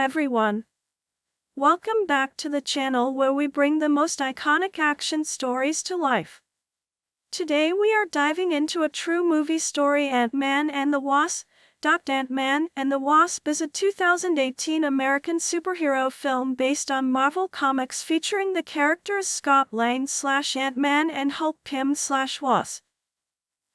everyone. Welcome back to the channel where we bring the most iconic action stories to life. Today we are diving into a true movie story, Ant-Man and the Wasp. Ant-Man and the Wasp is a 2018 American superhero film based on Marvel Comics featuring the characters Scott Lang/Ant-Man and Hulk Pym/Wasp.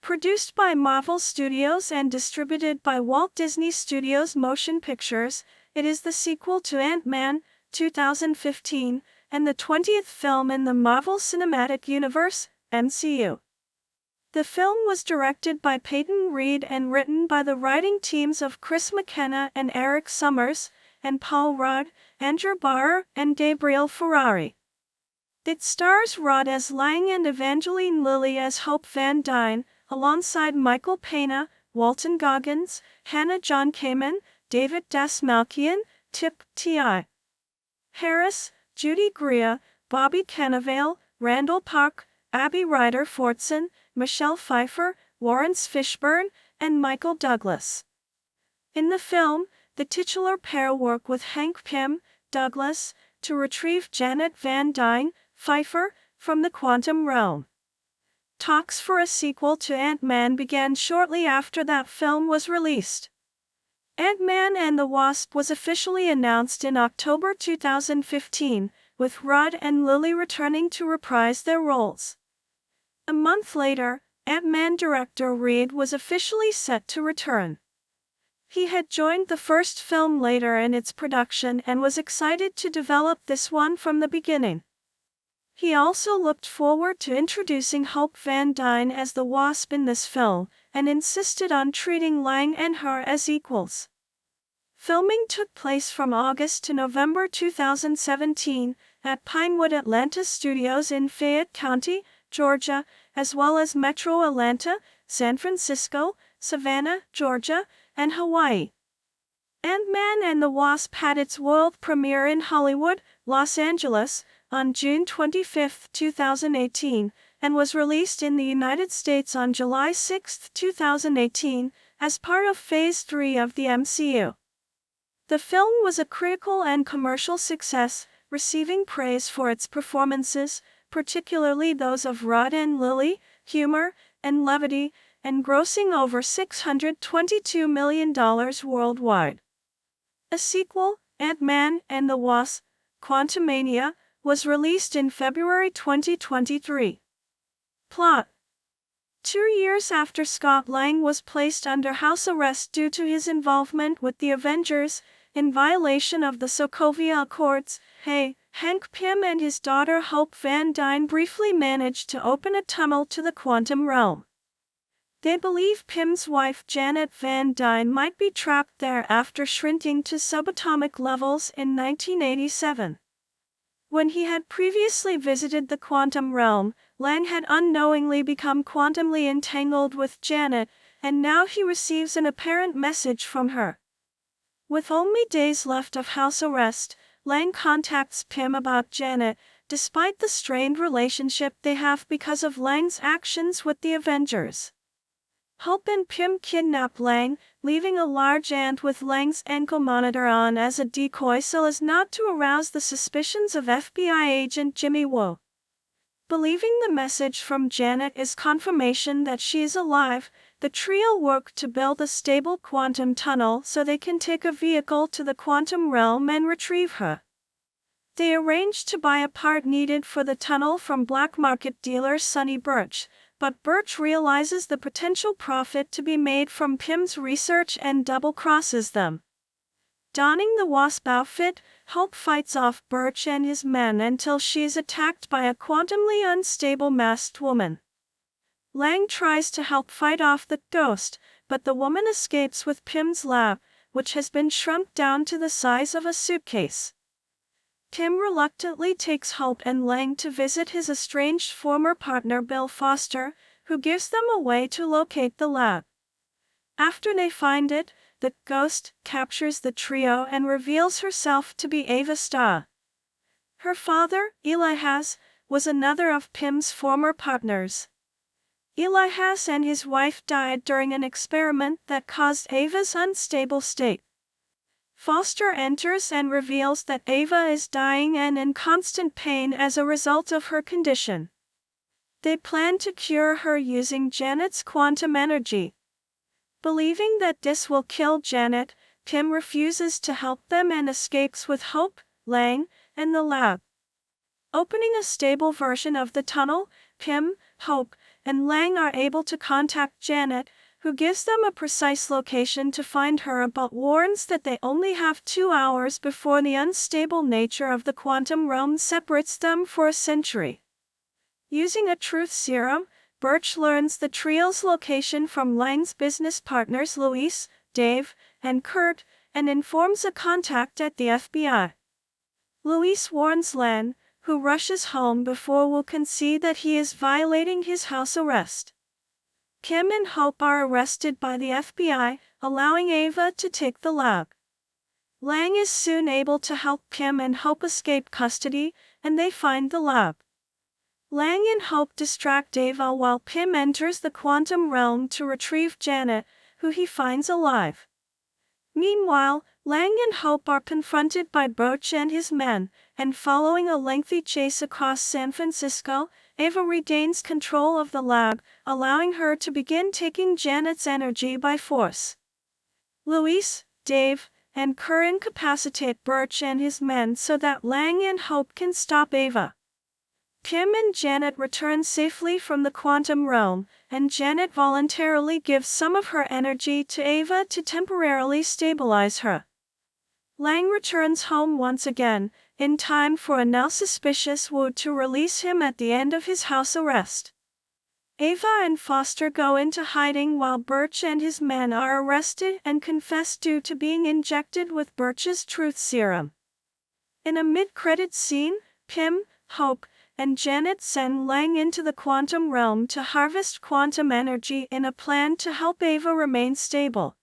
Produced by Marvel Studios and distributed by Walt Disney Studios Motion Pictures, it is the sequel to Ant-Man, 2015, and the 20th film in the Marvel Cinematic Universe, MCU. The film was directed by Peyton Reed and written by the writing teams of Chris McKenna and Eric Summers, and Paul Rudd, Andrew Barr, and Gabriel Ferrari. It stars Rudd as Lang and Evangeline Lilly as Hope Van Dyne, alongside Michael Pena, Walton Goggins, Hannah John Kamen, David Dastmalchian, Tip T.I. Harris, Judy Greer, Bobby Cannavale, Randall Park, Abby Ryder Fortson, Michelle Pfeiffer, Lawrence Fishburne, and Michael Douglas. In the film, the titular pair work with Hank Pym, Douglas, to retrieve Janet Van Dyne, Pfeiffer, from the quantum realm. Talks for a sequel to Ant-Man began shortly after that film was released. Ant-Man and the Wasp was officially announced in October 2015, with Rudd and Lilly returning to reprise their roles. A month later, Ant-Man director Reed was officially set to return. He had joined the first film later in its production and was excited to develop this one from the beginning. He also looked forward to introducing Hope Van Dyne as the Wasp in this film, and insisted on treating Lang and her as equals. Filming took place from August to November 2017 at Pinewood Atlanta Studios in Fayette County, Georgia, as well as Metro Atlanta, San Francisco, Savannah, Georgia, and Hawaii. Ant-Man and the Wasp had its world premiere in Hollywood, Los Angeles, on June 25, 2018, and was released in the United States on July 6, 2018, as part of Phase 3 of the MCU. The film was a critical and commercial success, receiving praise for its performances, particularly those of Rudd and Lilly, humor, and levity, and grossing over $622 million worldwide. A sequel, Ant-Man and the Wasp: Quantumania, was released in February 2023. Plot: 2 years after Scott Lang was placed under house arrest due to his involvement with the Avengers, in violation of the Sokovia Accords, Hank Pym and his daughter Hope Van Dyne briefly managed to open a tunnel to the quantum realm. They believe Pym's wife Janet Van Dyne might be trapped there after shrinking to subatomic levels in 1987. When he had previously visited the quantum realm, Lang had unknowingly become quantumly entangled with Janet, and now he receives an apparent message from her. With only days left of house arrest, Lang contacts Pym about Janet, despite the strained relationship they have because of Lang's actions with the Avengers. Hope and Pym kidnap Lang, leaving a large ant with Lang's ankle monitor on as a decoy so as not to arouse the suspicions of FBI agent Jimmy Woo. Believing the message from Janet is confirmation that she is alive, the trio work to build a stable quantum tunnel so they can take a vehicle to the quantum realm and retrieve her. They arrange to buy a part needed for the tunnel from black market dealer Sonny Birch, but Birch realizes the potential profit to be made from Pym's research and double-crosses them. Donning the Wasp outfit, Hope fights off Birch and his men until she is attacked by a quantumly unstable masked woman. Lang tries to help fight off the ghost, but the woman escapes with Pym's lab, which has been shrunk down to the size of a suitcase. Pym reluctantly takes Hope and Lang to visit his estranged former partner Bill Foster, who gives them a way to locate the lab. After they find it, the ghost captures the trio and reveals herself to be Ava Starr. Her father, Elias, was another of Pym's former partners. Elias and his wife died during an experiment that caused Ava's unstable state. Foster enters and reveals that Ava is dying and in constant pain as a result of her condition. They plan to cure her using Janet's quantum energy. Believing that this will kill Janet, Kim refuses to help them and escapes with Hope, Lang, and the lab. Opening a stable version of the tunnel, Kim, Hope, and Lang are able to contact Janet, who gives them a precise location to find her but warns that they only have 2 hours before the unstable nature of the quantum realm separates them for a century. Using a truth serum, Birch learns the trio's location from Lang's business partners Louise, Dave, and Kurt, and informs a contact at the FBI. Louise warns Lang, who rushes home before Wu can see that he is violating his house arrest. Kim and Hope are arrested by the FBI, allowing Ava to take the lab. Lang is soon able to help Kim and Hope escape custody, and they find the lab. Lang and Hope distract Ava while Kim enters the quantum realm to retrieve Janet, who he finds alive. Meanwhile, Lang and Hope are confronted by Birch and his men, and following a lengthy chase across San Francisco, Ava regains control of the lab, allowing her to begin taking Janet's energy by force. Louise, Dave, and Kerr incapacitate Birch and his men so that Lang and Hope can stop Ava. Kim and Janet return safely from the quantum realm, and Janet voluntarily gives some of her energy to Ava to temporarily stabilize her. Lang returns home once again, in time for a now suspicious Wu to release him at the end of his house arrest. Ava and Foster go into hiding while Birch and his men are arrested and confess due to being injected with Birch's truth serum. In a mid-credits scene, Kim, Hope, and Janet send Lang into the quantum realm to harvest quantum energy in a plan to help Ava remain stable.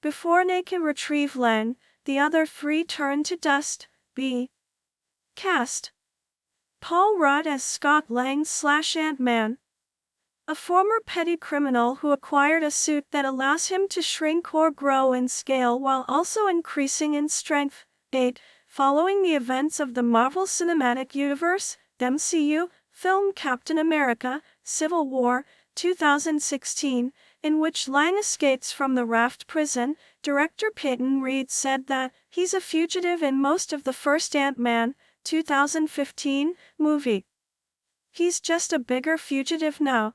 Before they can retrieve Lang, the other 3 turn to dust. Cast: Paul Rudd as Scott Lang / Ant-Man. A former petty criminal who acquired a suit that allows him to shrink or grow in scale while also increasing in strength. 8. Following the events of the Marvel Cinematic Universe, MCU, film Captain America, Civil War, 2016, in which Lang escapes from the Raft prison, director Peyton Reed said that he's a fugitive in most of the first Ant-Man, 2015, movie. He's just a bigger fugitive now.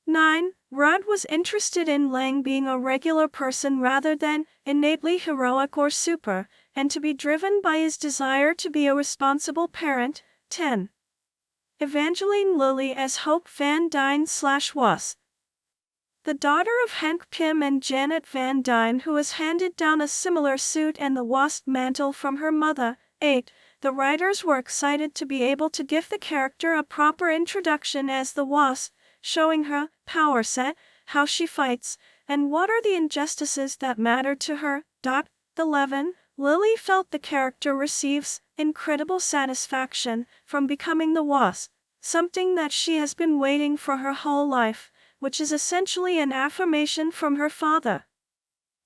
9. Rudd was interested in Lang being a regular person rather than innately heroic or super, and to be driven by his desire to be a responsible parent. 10. Evangeline Lilly as Hope Van Dyne / Wasp. The daughter of Hank Pym and Janet Van Dyne, who was handed down a similar suit and the Wasp mantle from her mother. 8. The writers were excited to be able to give the character a proper introduction as the Wasp, showing her power set, how she fights, and what are the injustices that matter to her. 11. Lilly felt the character receives incredible satisfaction from becoming the Wasp, something that she has been waiting for her whole life, which is essentially an affirmation from her father.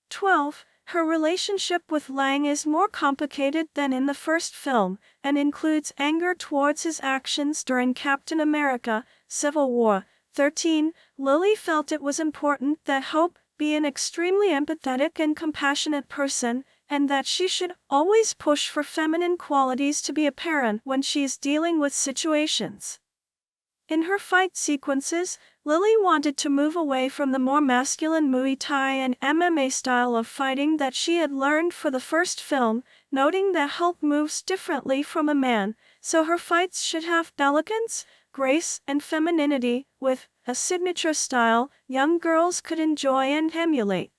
12. Her relationship with Lang is more complicated than in the first film, and includes anger towards his actions during Captain America, Civil War. 13. Lilly felt it was important that Hope be an extremely empathetic and compassionate person, and that she should always push for feminine qualities to be apparent when she is dealing with situations. In her fight sequences, Lilly wanted to move away from the more masculine Muay Thai and MMA style of fighting that she had learned for the first film, noting that Hope moves differently from a man, so her fights should have elegance, grace, and femininity, with a signature style young girls could enjoy and emulate.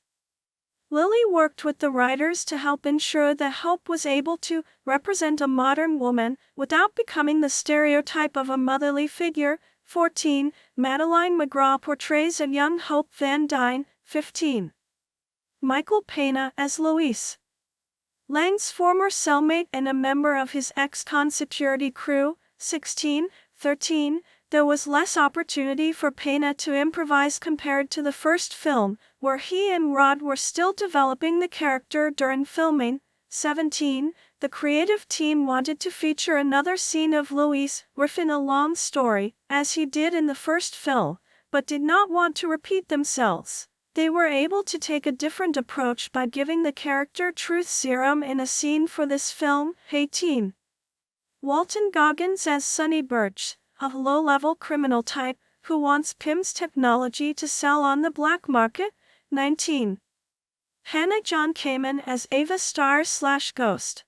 Lilly worked with the writers to help ensure that Hope was able to represent a modern woman without becoming the stereotype of a motherly figure. 14. Madeline McGraw portrays a young Hope Van Dyne. 15. Michael Pena as Louise. Lang's former cellmate and a member of his ex-con security crew. 16. 13. There was less opportunity for Pena to improvise compared to the first film, where he and Rod were still developing the character during filming. 17. The creative team wanted to feature another scene of Louise Griff in a long story, as he did in the first film, but did not want to repeat themselves. They were able to take a different approach by giving the character truth serum in a scene for this film. 18. Walton Goggins as Sonny Birch, a low-level criminal type who wants Pym's technology to sell on the black market. 19. Hannah John Kamen as Ava Star/Ghost.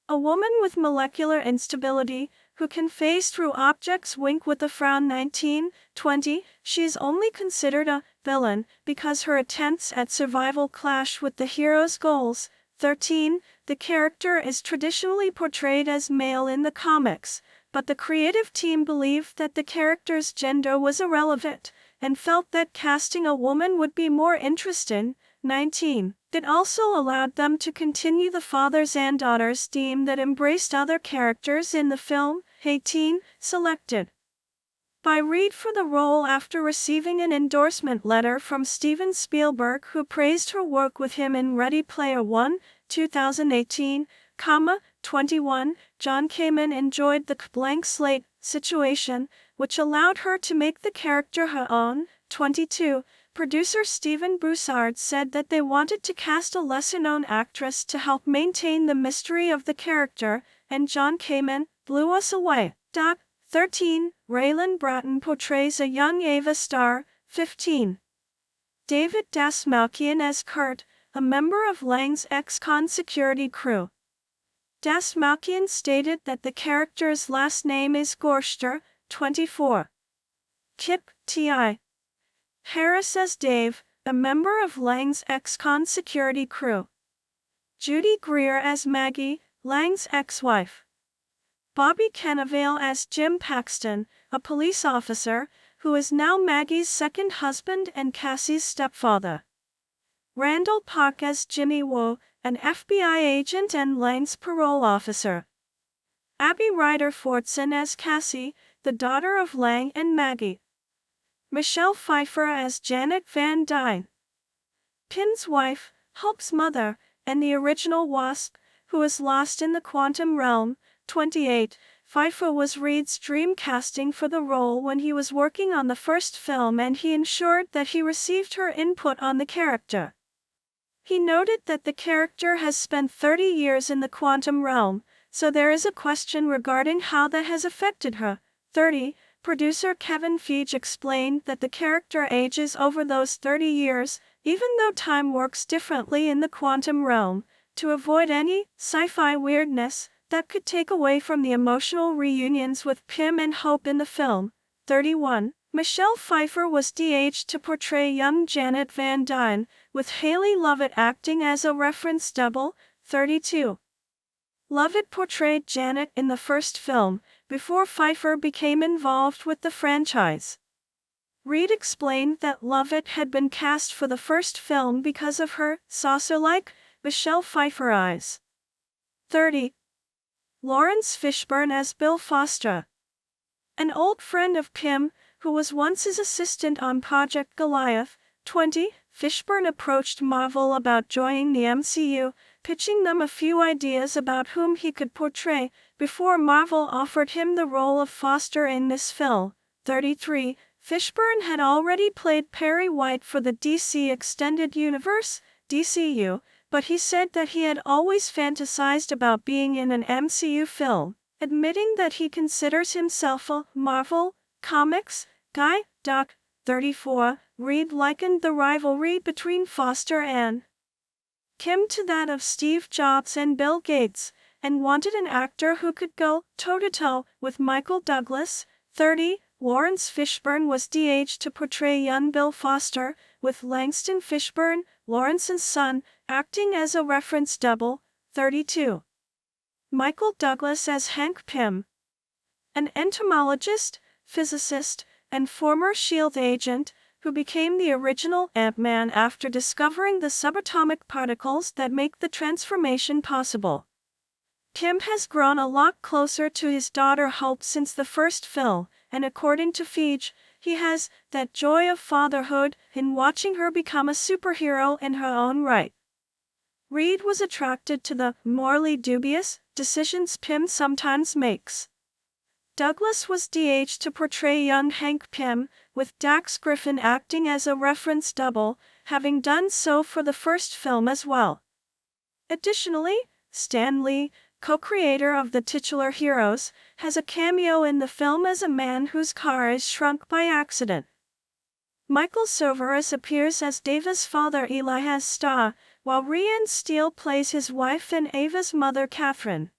A woman with molecular instability who can phase through objects. Wink with a frown. 19. 20. She's only considered a villain because her attempts at survival clash with the hero's goals. 13. The character is traditionally portrayed as male in the comics, but the creative team believed that the character's gender was irrelevant and felt that casting a woman would be more interesting. 19. It also allowed them to continue the fathers and daughters theme that embraced other characters in the film. 18. Selected by Reed for the role after receiving an endorsement letter from Steven Spielberg, who praised her work with him in Ready Player One, 2018, 21. John Kamen enjoyed the blank slate situation, which allowed her to make the character her own. 22. Producer Stephen Broussard said that they wanted to cast a lesser-known actress to help maintain the mystery of the character, and John Kamen blew us away. 13. Raylan Bratton portrays a young Ava Star. 15. David Dasmalkian as Kurt, a member of Lang's ex-con security crew. Dasmalkian stated that the character's last name is Gorster. 24. Kip T.I. Harris as Dave, a member of Lang's ex-con security crew. Judy Greer as Maggie, Lang's ex-wife. Bobby Cannavale as Jim Paxton, a police officer, who is now Maggie's second husband and Cassie's stepfather. Randall Park as Jimmy Woo, an FBI agent and Lang's parole officer. Abby Ryder Fortson as Cassie, the daughter of Lang and Maggie. Michelle Pfeiffer as Janet Van Dyne, Pym's wife, Hope's mother, and the original Wasp, who is lost in the quantum realm. 28. Pfeiffer was Reed's dream casting for the role when he was working on the first film, and he ensured that he received her input on the character. He noted that the character has spent 30 years in the quantum realm, so there is a question regarding how that has affected her. 30. Producer Kevin Feige explained that the character ages over those 30 years, even though time works differently in the quantum realm, to avoid any sci-fi weirdness that could take away from the emotional reunions with Pym and Hope in the film. 31. Michelle Pfeiffer was de-aged to portray young Janet Van Dyne, with Haley Lovett acting as a reference double. 32. Lovett portrayed Janet in the first film, before Pfeiffer became involved with the franchise. Reed explained that Lovett had been cast for the first film because of her saucer-like Michelle Pfeiffer eyes. 30. Lawrence Fishburne as Bill Foster, an old friend of Pym, who was once his assistant on Project Goliath. 20. Fishburne approached Marvel about joining the MCU, pitching them a few ideas about whom he could portray, before Marvel offered him the role of Foster in this film. 33. Fishburne had already played Perry White for the DC Extended Universe, DCU, but he said that he had always fantasized about being in an MCU film, admitting that he considers himself a Marvel Comics guy. 34. Reed likened the rivalry between Foster and Kim to that of Steve Jobs and Bill Gates, and wanted an actor who could go toe-to-toe with Michael Douglas. 30. Lawrence Fishburne was de-aged to portray young Bill Foster, with Langston Fishburne, Lawrence's son, acting as a reference double. 32. Michael Douglas as Hank Pym, an entomologist, physicist, and former SHIELD agent, who became the original Ant-Man after discovering the subatomic particles that make the transformation possible. Pym has grown a lot closer to his daughter Hope since the first film, and according to Fij, he has that joy of fatherhood in watching her become a superhero in her own right. Reed was attracted to the morally dubious decisions Pym sometimes makes. Douglas was DH to portray young Hank Pym, with Dax Griffin acting as a reference double, having done so for the first film as well. Additionally, Stan Lee, co-creator of the titular Heroes, has a cameo in the film as a man whose car is shrunk by accident. Michael Cerveris appears as Dave's father Elias Starr, while Rhiannon Steele plays his wife and Ava's mother Catherine.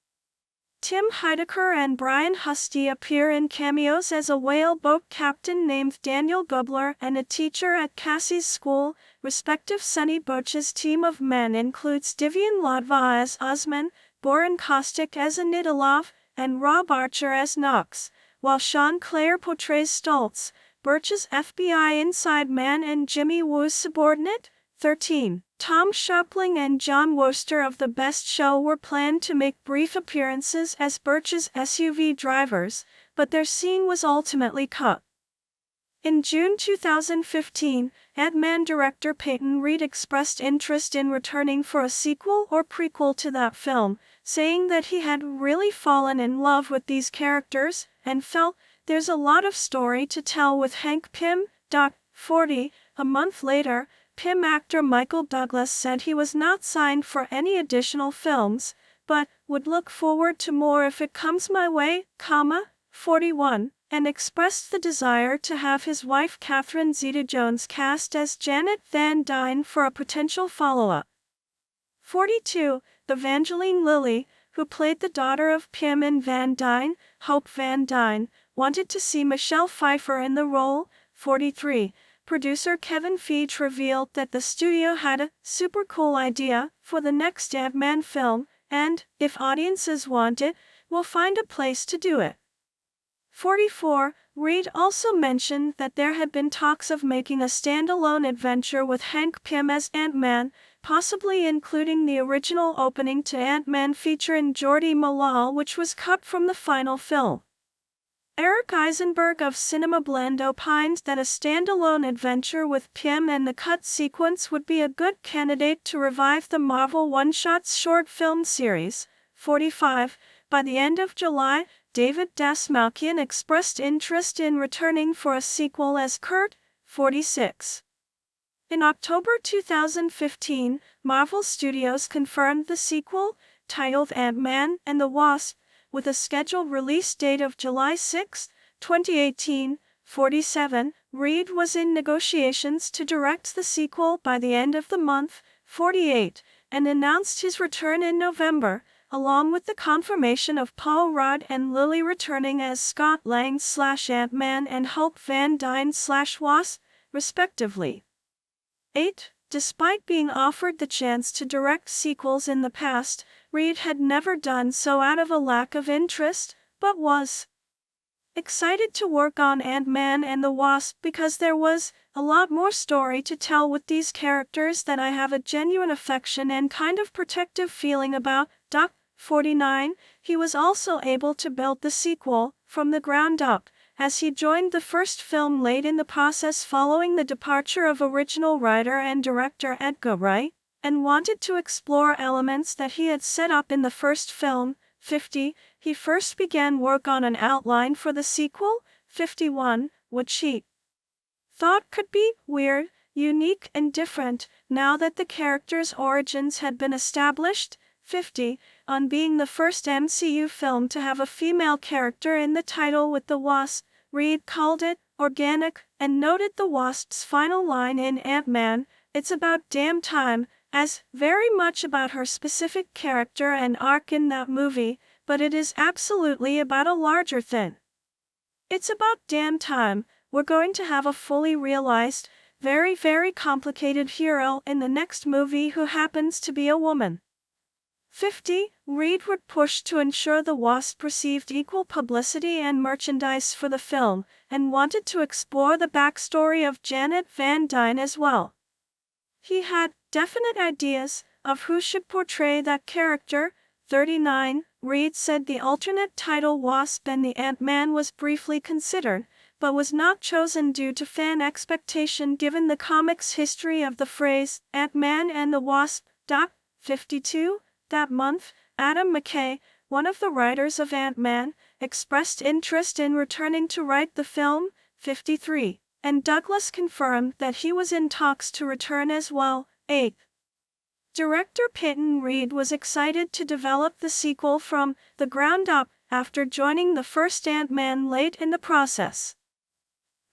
Tim Heidecker and Brian Husty appear in cameos as a whaleboat captain named Daniel Gubler and a teacher at Cassie's school. Respective Sonny Boch's team of men includes Divian Lodva as Osman, Boran Kostic as Anidilov, and Rob Archer as Knox, while Sean Clare portrays Stoltz, Birch's FBI inside man and Jimmy Woo's subordinate. 13. Tom Sharpling and John Worcester of The Best Show were planned to make brief appearances as Birch's SUV drivers, but their scene was ultimately cut. In June 2015, Ant-Man director Peyton Reed expressed interest in returning for a sequel or prequel to that film, saying that he had really fallen in love with these characters and felt there's a lot of story to tell with Hank Pym. 40. A month later, Pym actor Michael Douglas said he was not signed for any additional films, but would look forward to more if it comes my way, 41, and expressed the desire to have his wife Catherine Zeta-Jones cast as Janet Van Dyne for a potential follow-up. 42. Evangeline Lilly, who played the daughter of Pym in Van Dyne, Hope Van Dyne, wanted to see Michelle Pfeiffer in the role. 43. Producer Kevin Feige revealed that the studio had a super cool idea for the next Ant-Man film, and, if audiences want it, will find a place to do it. 44. Reed also mentioned that there had been talks of making a standalone adventure with Hank Pym as Ant-Man, possibly including the original opening to Ant-Man featuring Geordie Malal, which was cut from the final film. Eric Eisenberg of Cinema Blend opined that a standalone adventure with Pym and the cut sequence would be a good candidate to revive the Marvel One-Shots short film series. 45. By the end of July, David Dastmalchian expressed interest in returning for a sequel as Kurt. 46. In October 2015, Marvel Studios confirmed the sequel, titled Ant-Man and the Wasp, with a scheduled release date of July 6, 2018. 47. Reed was in negotiations to direct the sequel by the end of the month. 48. And announced his return in November, along with the confirmation of Paul Rudd and Lilly returning as Scott Lang / Ant-Man and Hope Van Dyne / Wasp, respectively. 8. Despite being offered the chance to direct sequels in the past, Reed had never done so out of a lack of interest, but was excited to work on Ant-Man and the Wasp because there was a lot more story to tell with these characters that I have a genuine affection and kind of protective feeling about. 49. He was also able to build the sequel from the ground up, as he joined the first film late in the process following the departure of original writer and director Edgar Wright, and wanted to explore elements that he had set up in the first film. 50. He first began work on an outline for the sequel. 51. Which he thought could be weird, unique, and different, now that the character's origins had been established. 50. On being the first MCU film to have a female character in the title with the Wasp, Reed called it organic, and noted the Wasp's final line in Ant-Man, "It's about damn time," as very much about her specific character and arc in that movie, but it is absolutely about a larger thing. It's about damn time, we're going to have a fully realized, very, very complicated hero in the next movie who happens to be a woman. 50. Reed would push to ensure the Wasp received equal publicity and merchandise for the film, and wanted to explore the backstory of Janet Van Dyne as well. He had definite ideas of who should portray that character. 39. Reed said the alternate title Wasp and the Ant-Man was briefly considered, but was not chosen due to fan expectation given the comic's history of the phrase Ant-Man and the Wasp. 52. That month, Adam McKay, one of the writers of Ant-Man, expressed interest in returning to write the film. 53. And Douglas confirmed that he was in talks to return as well. 8. Director Peyton Reed was excited to develop the sequel from the ground up after joining the first Ant-Man late in the process.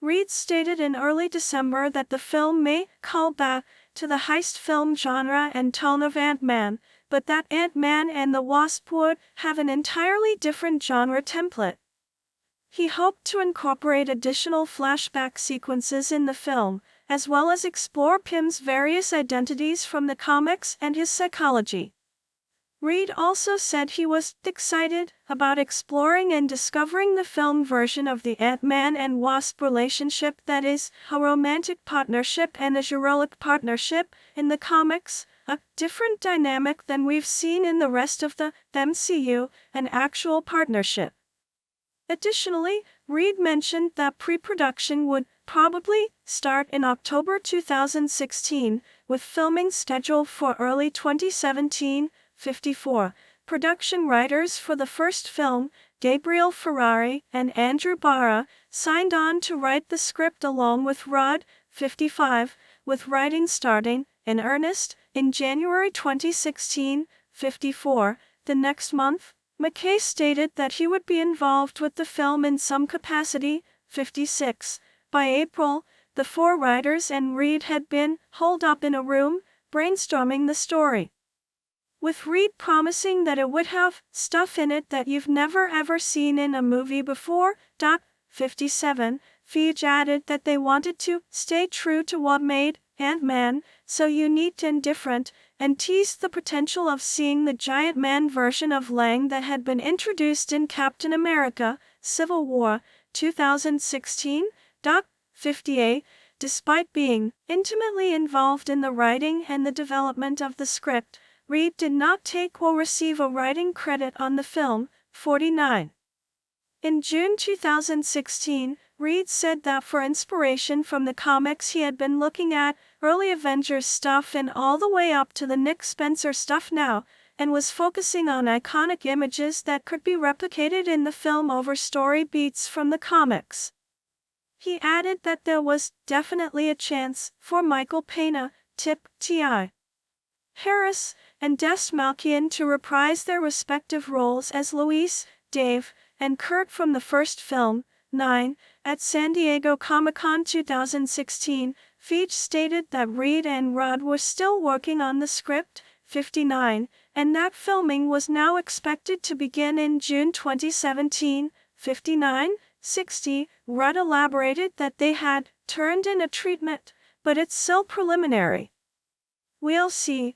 Reed stated in early December that the film may call back to the heist film genre and tone of Ant-Man, but that Ant-Man and the Wasp would have an entirely different genre template. He hoped to incorporate additional flashback sequences in the film, as well as explore Pym's various identities from the comics and his psychology. Reed also said he was excited about exploring and discovering the film version of the Ant-Man and Wasp relationship, that is, a romantic partnership and a heroic partnership in the comics, a different dynamic than we've seen in the rest of the MCU, an actual partnership. Additionally, Reed mentioned that pre-production would probably start in October 2016, with filming scheduled for early 2017. 54. Production writers for the first film, Gabriel Ferrari and Andrew Barra, signed on to write the script along with Rudd. 55. With writing starting, in earnest, in January 2016. 54. The next month, McKay stated that he would be involved with the film in some capacity. 56. By April, the four writers and Reed had been holed up in a room, brainstorming the story, with Reed promising that it would have stuff in it that you've never ever seen in a movie before. 57. Feige added that they wanted to stay true to what made Ant-Man so unique and different, and teased the potential of seeing the giant man version of Lang that had been introduced in Captain America: Civil War, 2016. 58. Despite being intimately involved in the writing and the development of the script, Reed did not take or receive a writing credit on the film. 49. In June 2016, Reed said that for inspiration from the comics he had been looking at early Avengers stuff and all the way up to the Nick Spencer stuff now, and was focusing on iconic images that could be replicated in the film over story beats from the comics. He added that there was definitely a chance for Michael Pena, Tip T.I. Harris, and Des Malkian to reprise their respective roles as Luis, Dave, and Kurt from the first film. 9. At San Diego Comic-Con 2016, Feige stated that Reed and Rudd were still working on the script. 59. And that filming was now expected to begin in June 2017. 59. 60. Rudd elaborated that they had turned in a treatment, but it's still preliminary. We'll see.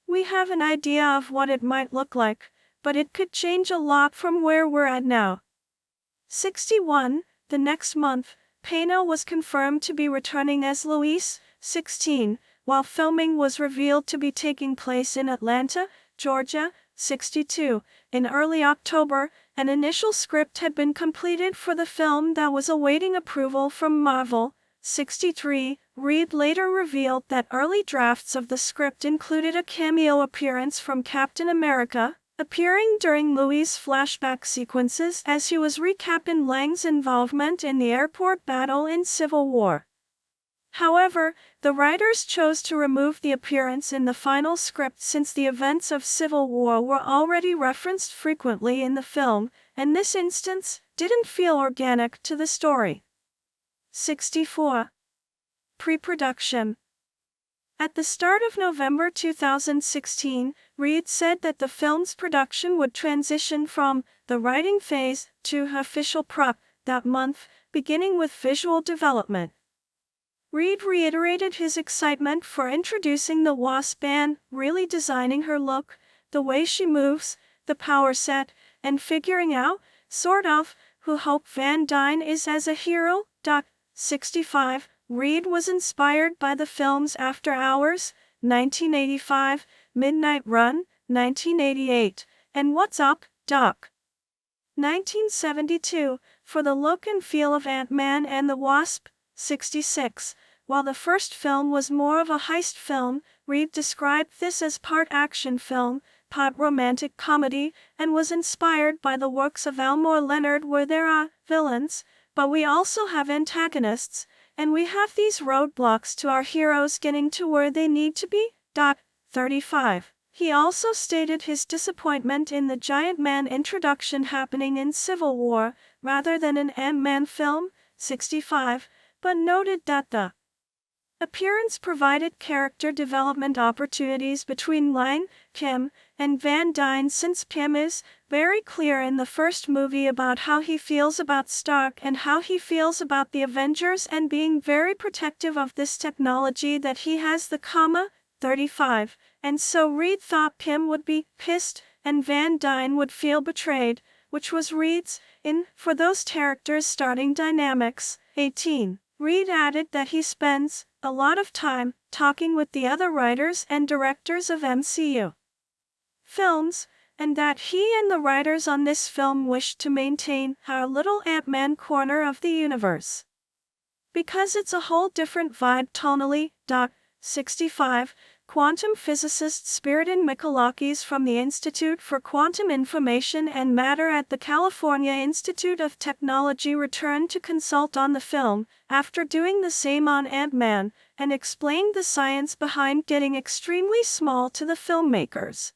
We have an idea of what it might look like, but it could change a lot from where we're at now. 61. The next month, Pena was confirmed to be returning as Luis. 16. While filming was revealed to be taking place in Atlanta, Georgia. 62. In early October, an initial script had been completed for the film that was awaiting approval from Marvel. 63. Reed later revealed that early drafts of the script included a cameo appearance from Captain America, appearing during Louis' flashback sequences as he was recapping Lang's involvement in the airport battle in Civil War. However, the writers chose to remove the appearance in the final script since the events of Civil War were already referenced frequently in the film, and this instance didn't feel organic to the story. 64. Pre-production. At the start of November 2016, Reed said that the film's production would transition from the writing phase to official prep that month, beginning with visual development. Reed reiterated his excitement for introducing the Wasp and really designing her look, the way she moves, the power set, and figuring out, sort of, who Hope Van Dyne is as a hero. 65. Reed was inspired by the films After Hours, 1985, Midnight Run, 1988, and What's Up, Doc? 1972, for the look and feel of Ant-Man and the Wasp. 66. While the first film was more of a heist film, Reed described this as part action film, part romantic comedy, and was inspired by the works of Elmore Leonard, where there are villains, but we also have antagonists, and we have these roadblocks to our heroes getting to where they need to be. 35. He also stated his disappointment in the Giant Man introduction happening in Civil War, rather than an Ant-Man film. 65, but noted that the appearance provided character development opportunities between Line, Pym, and Van Dyne, since Pym is very clear in the first movie about how he feels about Stark and how he feels about the Avengers, and being very protective of this technology that he has. 35, and so Reed thought Pym would be pissed and Van Dyne would feel betrayed, which was Reed's for those characters' starting dynamics. 18. Reed added that he spends a lot of time talking with the other writers and directors of MCU films, and that he and the writers on this film wished to maintain our little Ant-Man corner of the universe, because it's a whole different vibe tonally. 65. Quantum physicist Spiridon Mikalakis from the Institute for Quantum Information and Matter at the California Institute of Technology returned to consult on the film, after doing the same on Ant-Man, and explained the science behind getting extremely small to the filmmakers.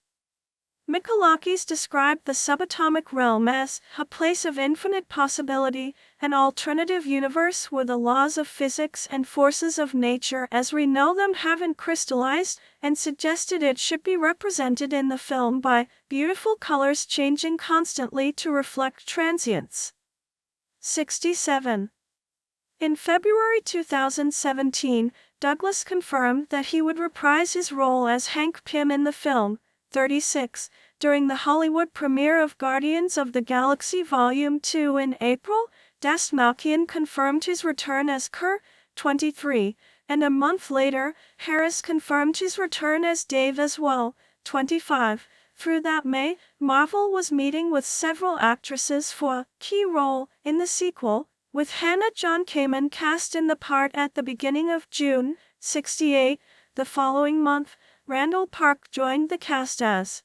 Mikalakis described the subatomic realm as a place of infinite possibility, an alternative universe where the laws of physics and forces of nature as we know them haven't crystallized, and suggested it should be represented in the film by beautiful colors changing constantly to reflect transience. 67. In February 2017, Douglas confirmed that he would reprise his role as Hank Pym in the film. 36. During the Hollywood premiere of Guardians of the Galaxy Volume 2 in April, Das Malkian confirmed his return as Kerr. 23. And a month later, Harris confirmed his return as Dave as well. 25. Through that May, Marvel was meeting with several actresses for a key role in the sequel, with Hannah John Kamen cast in the part at the beginning of June. 68. The following month, Randall Park joined the cast as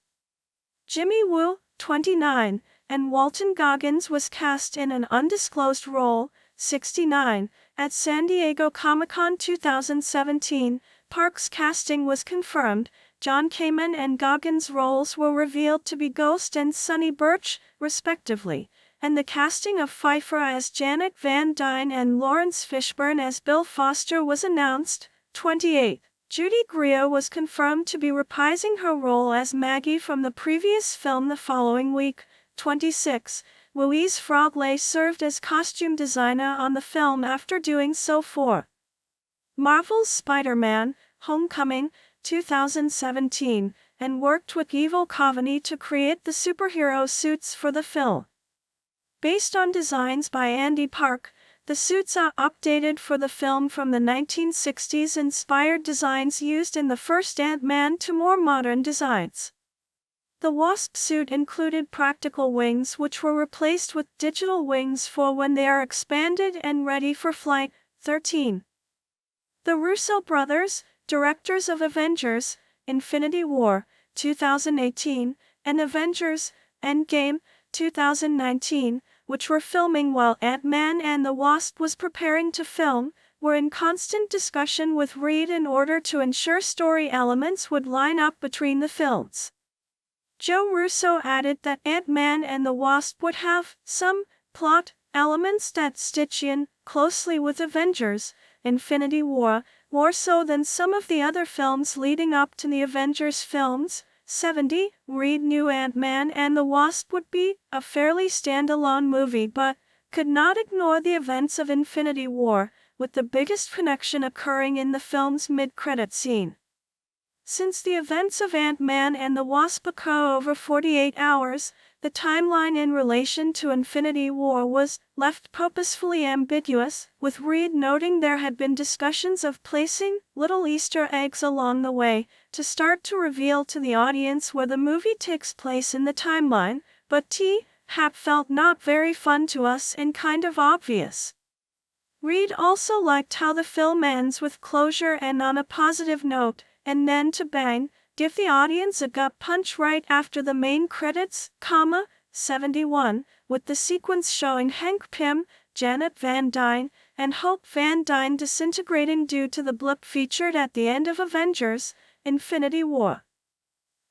Jimmy Woo. 29, and Walton Goggins was cast in an undisclosed role. 69. At San Diego Comic-Con 2017, Park's casting was confirmed. John Kamen and Goggins' roles were revealed to be Ghost and Sonny Birch, respectively, and the casting of Pfeiffer as Janet Van Dyne and Lawrence Fishburne as Bill Foster was announced. 28. Judy Greer was confirmed to be reprising her role as Maggie from the previous film the following week. 26. Louise Frogley served as costume designer on the film after doing so for Marvel's Spider-Man: Homecoming 2017, and worked with Evil Coveney to create the superhero suits for the film. Based on designs by Andy Park, the suits are updated for the film from the 1960s inspired designs used in the first Ant-Man to more modern designs. The Wasp suit included practical wings which were replaced with digital wings for when they are expanded and ready for flight. 13. The Russo brothers, directors of Avengers: Infinity War 2018 and Avengers: Endgame 2019, which were filming while Ant-Man and the Wasp was preparing to film, were in constant discussion with Reed in order to ensure story elements would line up between the films. Joe Russo added that Ant-Man and the Wasp would have some plot elements that stitch in closely with Avengers: Infinity War, more so than some of the other films leading up to the Avengers films. 70. Reed knew Ant-Man and the Wasp would be a fairly standalone movie, but could not ignore the events of Infinity War, with the biggest connection occurring in the film's mid-credit scene. Since the events of Ant-Man and the Wasp occur over 48 hours, The timeline in relation to Infinity War was left purposefully ambiguous, with Reed noting there had been discussions of placing little Easter eggs along the way to start to reveal to the audience where the movie takes place in the timeline, but T-Hap felt not very fun to us and kind of obvious. Reed also liked how the film ends with closure and on a positive note, and then to bang, give the audience a gut punch right after the main credits, 71, with the sequence showing Hank Pym, Janet Van Dyne, and Hope Van Dyne disintegrating due to the blip featured at the end of Avengers: Infinity War.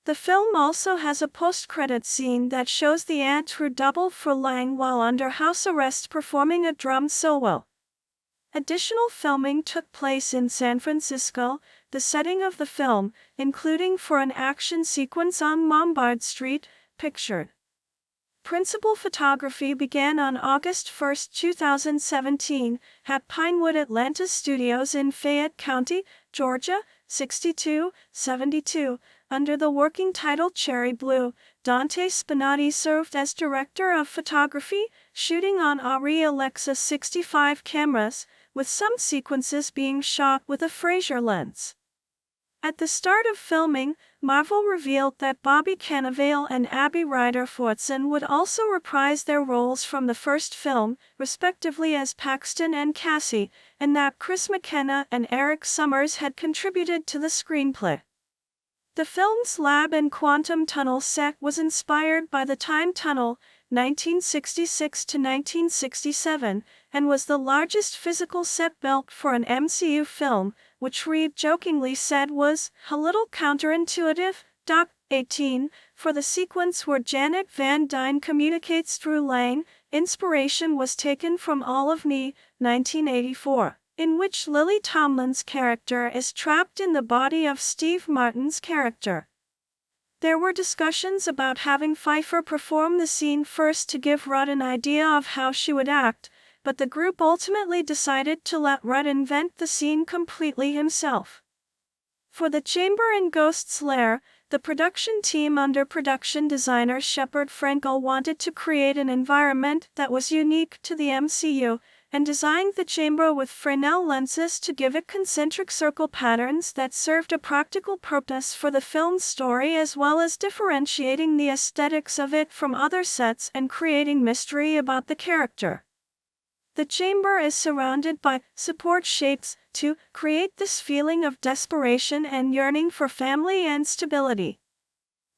The film also has a post-credit scene that shows the ant crew double for Lang while under house arrest performing a drum solo. Additional filming took place in San Francisco, the setting of the film, including for an action sequence on Lombard Street, pictured. Principal photography began on August 1, 2017, at Pinewood Atlanta Studios in Fayette County, Georgia, 6272, under the working title Cherry Blue. Dante Spinati served as director of photography, shooting on Arri Alexa 65 cameras, with some sequences being shot with a Fraser lens. At the start of filming, Marvel revealed that Bobby Cannavale and Abby Ryder-Fortson would also reprise their roles from the first film, respectively as Paxton and Cassie, and that Chris McKenna and Eric Summers had contributed to the screenplay. The film's lab and quantum tunnel set was inspired by the Time Tunnel, 1966 to 1967, and was the largest physical set built for an MCU film, which Reed jokingly said was a little counterintuitive. 18. For the sequence where Janet Van Dyne communicates through Lang, inspiration was taken from All of Me, 1984, in which Lily Tomlin's character is trapped in the body of Steve Martin's character. There were discussions about having Pfeiffer perform the scene first to give Rudd an idea of how she would act, but the group ultimately decided to let Rudd invent the scene completely himself. For The Chamber in Ghost's Lair, the production team under production designer Shepard Frankel wanted to create an environment that was unique to the MCU, and designed the chamber with Fresnel lenses to give it concentric circle patterns that served a practical purpose for the film's story, as well as differentiating the aesthetics of it from other sets and creating mystery about the character. The chamber is surrounded by support shapes to create this feeling of desperation and yearning for family and stability.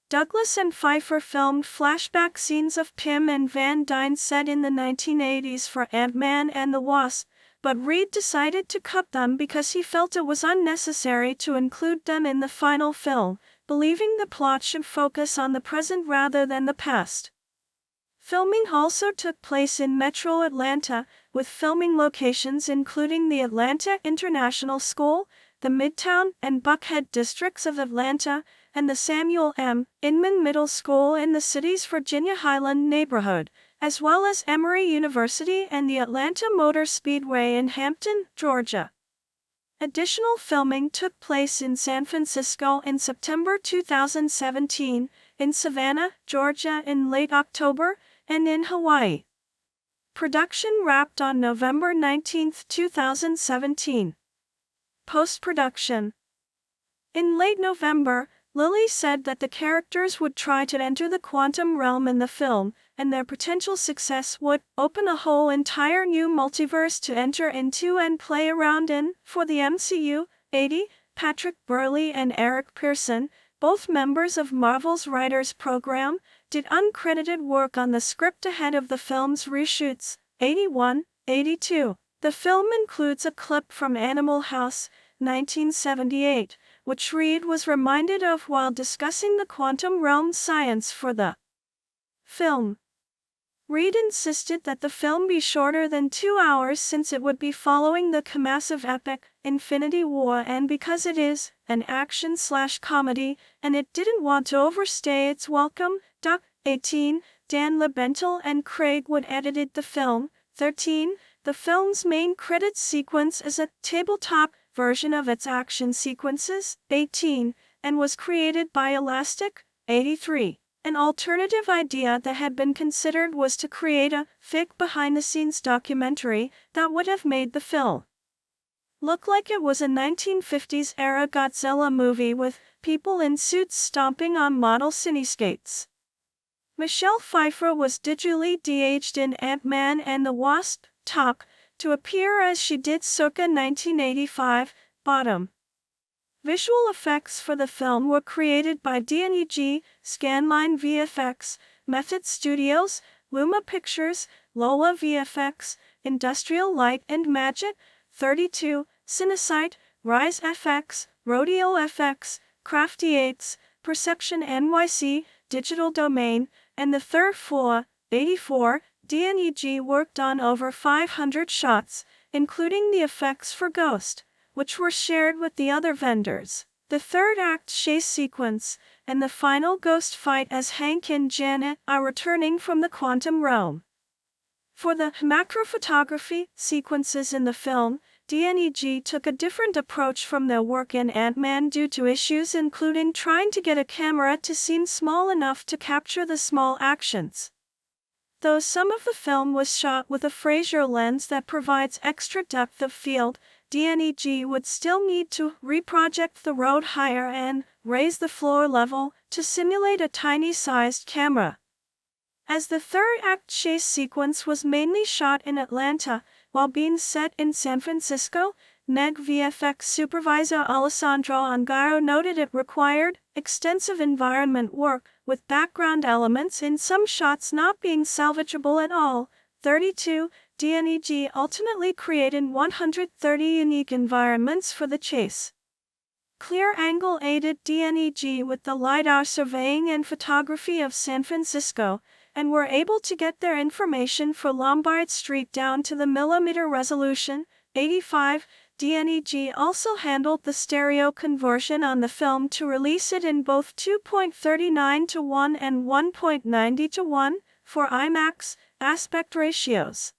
Douglas and Pfeiffer filmed flashback scenes of Pym and Van Dyne set in the 1980s for Ant-Man and the Wasp, but Reed decided to cut them because he felt it was unnecessary to include them in the final film, believing the plot should focus on the present rather than the past. Filming also took place in Metro Atlanta, with filming locations including the Atlanta International School, the Midtown and Buckhead districts of Atlanta, and the Samuel M. Inman Middle School in the city's Virginia Highland neighborhood, as well as Emory University and the Atlanta Motor Speedway in Hampton, Georgia. Additional filming took place in San Francisco in September 2017, in Savannah, Georgia in late October, and in Hawaii. Production wrapped on November 19, 2017. Post-production. In late November, Lilly said that the characters would try to enter the quantum realm in the film, and their potential success would open a whole entire new multiverse to enter into and play around in. For the MCU, 80, Patrick Burley and Eric Pearson, both members of Marvel's writers program, did uncredited work on the script ahead of the film's reshoots. 81, 82. The film includes a clip from Animal House, 1978, which Reed was reminded of while discussing the quantum realm science for the film. Reed insisted that the film be shorter than 2 hours since it would be following the massive epic, Infinity War, and because it is an action/comedy, and it didn't want to overstay its welcome. 18. Dan Lebentel and Craig Wood edited the film. 13. The film's main credits sequence is a tabletop version of its action sequences. 18. And was created by Elastic. 83. An alternative idea that had been considered was to create a fake behind-the-scenes documentary that would have made the film look like it was a 1950s-era Godzilla movie with people in suits stomping on model city-skates. Michelle Pfeiffer was digitally de-aged in Ant-Man and the Wasp, top, to appear as she did circa 1985, bottom. Visual effects for the film were created by DNEG, Scanline VFX, Method Studios, Luma Pictures, Lola VFX, Industrial Light and Magic, 32, Cinesight, Rise FX, Rodeo FX, Crafty 8s, Perception NYC, Digital Domain, and the third floor, 84, DNEG worked on over 500 shots, including the effects for Ghost, which were shared with the other vendors. The third act chase sequence, and the final ghost fight as Hank and Janet are returning from the quantum realm. For the macro photography sequences in the film, DNEG took a different approach from their work in Ant-Man due to issues including trying to get a camera to seem small enough to capture the small actions. Though some of the film was shot with a Fraser lens that provides extra depth of field, DNEG would still need to reproject the road higher and raise the floor level to simulate a tiny-sized camera. As the third act chase sequence was mainly shot in Atlanta, while being set in San Francisco, NEG VFX supervisor Alessandro Ongaro noted it required extensive environment work, with background elements in some shots not being salvageable at all. 32, DNEG ultimately created 130 unique environments for the chase. Clear Angle aided DNEG with the LiDAR surveying and photography of San Francisco, and were able to get their information for Lombard Street down to the millimeter resolution. 85, DNEG also handled the stereo conversion on the film to release it in both 2.39:1 and 1.90:1 for IMAX aspect ratios.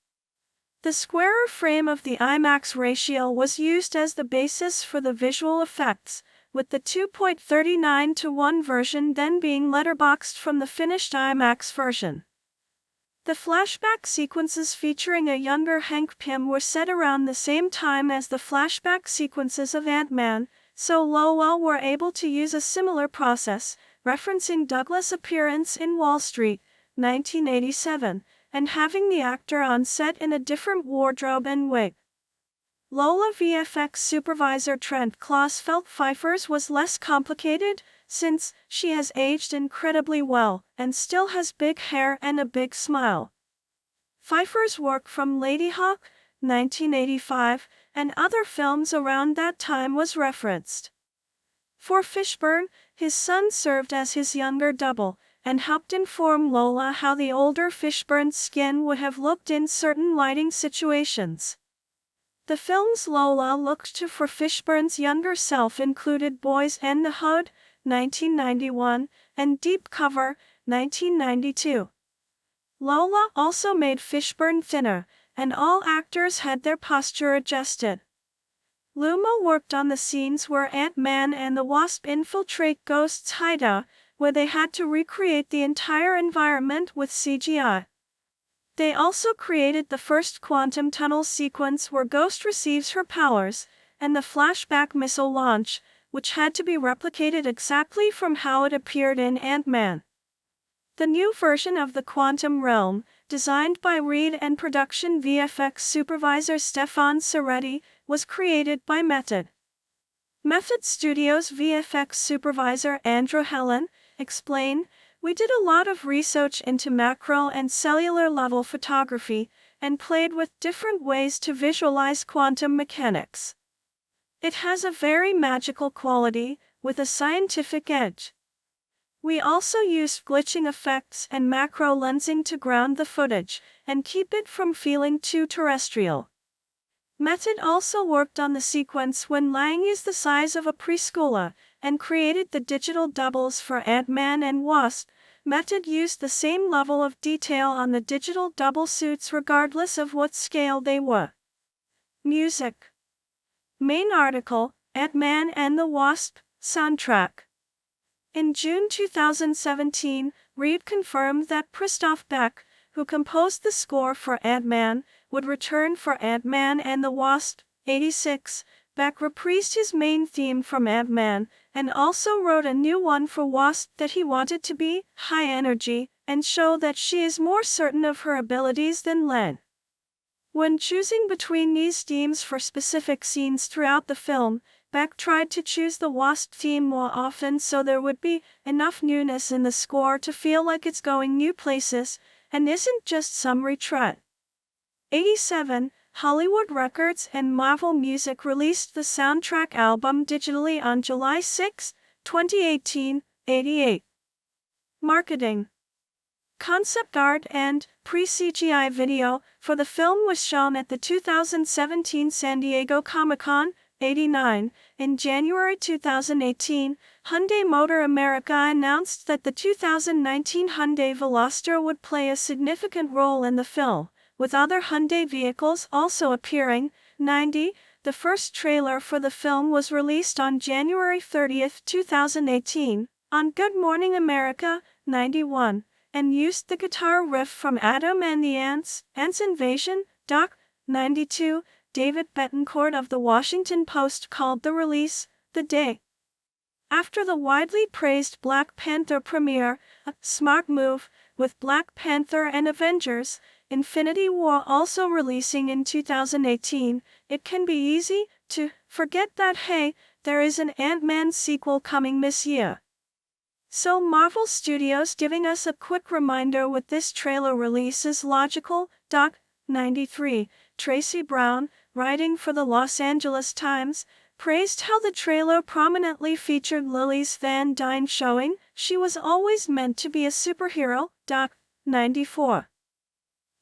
The squarer frame of the IMAX ratio was used as the basis for the visual effects, with the 2.39:1 version then being letterboxed from the finished IMAX version. The flashback sequences featuring a younger Hank Pym were set around the same time as the flashback sequences of Ant-Man, so Lowell were able to use a similar process, referencing Douglas' appearance in Wall Street, 1987, and having the actor on set in a different wardrobe and wig. Lola VFX supervisor Trent Kloss felt Pfeiffer's was less complicated, since she has aged incredibly well and still has big hair and a big smile. Pfeiffer's work from Ladyhawke, 1985, and other films around that time was referenced. For Fishburne, his son served as his younger double, and helped inform Lola how the older Fishburne's skin would have looked in certain lighting situations. The films Lola looked to for Fishburne's younger self included Boys and the Hood, 1991, and Deep Cover, 1992. Lola also made Fishburne thinner, and all actors had their posture adjusted. Luma worked on the scenes where Ant-Man and the Wasp infiltrate Ghost's hideout, where they had to recreate the entire environment with CGI. They also created the first quantum tunnel sequence where Ghost receives her powers, and the flashback missile launch, which had to be replicated exactly from how it appeared in Ant-Man. The new version of the Quantum Realm, designed by Reed and production VFX supervisor Stefan Soretti, was created by Method. Method Studios VFX supervisor Andrew Helen explained, "We did a lot of research into macro and cellular level photography, and played with different ways to visualize quantum mechanics. It has a very magical quality, with a scientific edge. We also used glitching effects and macro lensing to ground the footage, and keep it from feeling too terrestrial." Method also worked on the sequence when Lang is the size of a preschooler, and created the digital doubles for Ant-Man and Wasp. Method used the same level of detail on the digital double suits regardless of what scale they were. Music. Main article, Ant-Man and the Wasp, soundtrack. In June 2017, Reed confirmed that Christoph Beck, who composed the score for Ant-Man, would return for Ant-Man and the Wasp. 86. Beck reprised his main theme from Ant-Man, and also wrote a new one for Wasp that he wanted to be high energy, and show that she is more certain of her abilities than Len. When choosing between these themes for specific scenes throughout the film, Beck tried to choose the Wasp theme more often so there would be enough newness in the score to feel like it's going new places, and isn't just some retread. 87. Hollywood Records and Marvel Music released the soundtrack album digitally on July 6, 2018. 88. Marketing. Concept art and pre-CGI video for the film was shown at the 2017 San Diego Comic-Con. 89. In January 2018, Hyundai Motor America announced that the 2019 Hyundai Veloster would play a significant role in the film, with other Hyundai vehicles also appearing. 90. The first trailer for the film was released on January 30, 2018, on Good Morning America. 91. And used the guitar riff from Adam and the Ants' Invasion. Doc. 92. David Betancourt of The Washington Post called the release, "the day after the widely praised Black Panther premiere, a smart move, with Black Panther and Avengers: Infinity War also releasing in 2018, it can be easy to forget that hey, there is an Ant-Man sequel coming this year." So Marvel Studios giving us a quick reminder with this trailer release is logical. Doc. 93. Tracy Brown, writing for the Los Angeles Times, praised how the trailer prominently featured Lilly's Van Dyne showing she was always meant to be a superhero. Doc. 94.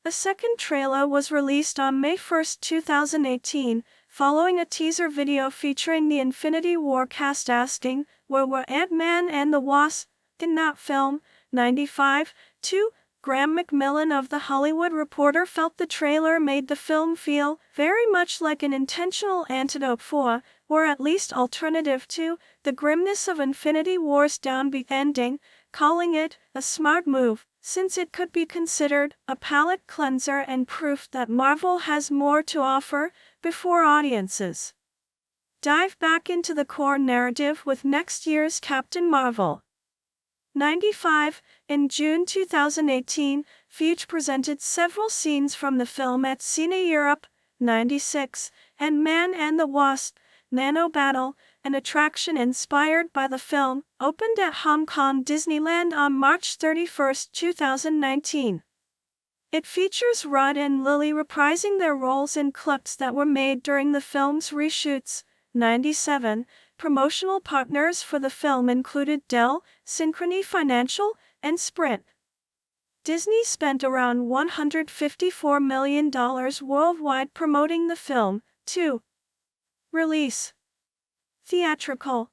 A second trailer was released on May 1, 2018, following a teaser video featuring the Infinity War cast asking, "Where were Ant-Man and the Wasp in that film?" 95. 2. Graham McMillan of The Hollywood Reporter felt the trailer made the film feel very much like an intentional antidote for, or at least alternative to, the grimness of Infinity War's downbeat ending, calling it a smart move, since it could be considered a palate cleanser and proof that Marvel has more to offer before audiences dive back into the core narrative with next year's Captain Marvel. 95. In June 2018, Fuge presented several scenes from the film at Cine Europe. 96. And Man and the Wasp: Nano Battle, an attraction inspired by the film, opened at Hong Kong Disneyland on March 31, 2019. It features Rudd and Lilly reprising their roles in clips that were made during the film's reshoots. 97. Promotional partners for the film included Dell, Synchrony Financial, and Sprint. Disney spent around $154 million worldwide promoting the film. 2. Release. Theatrical.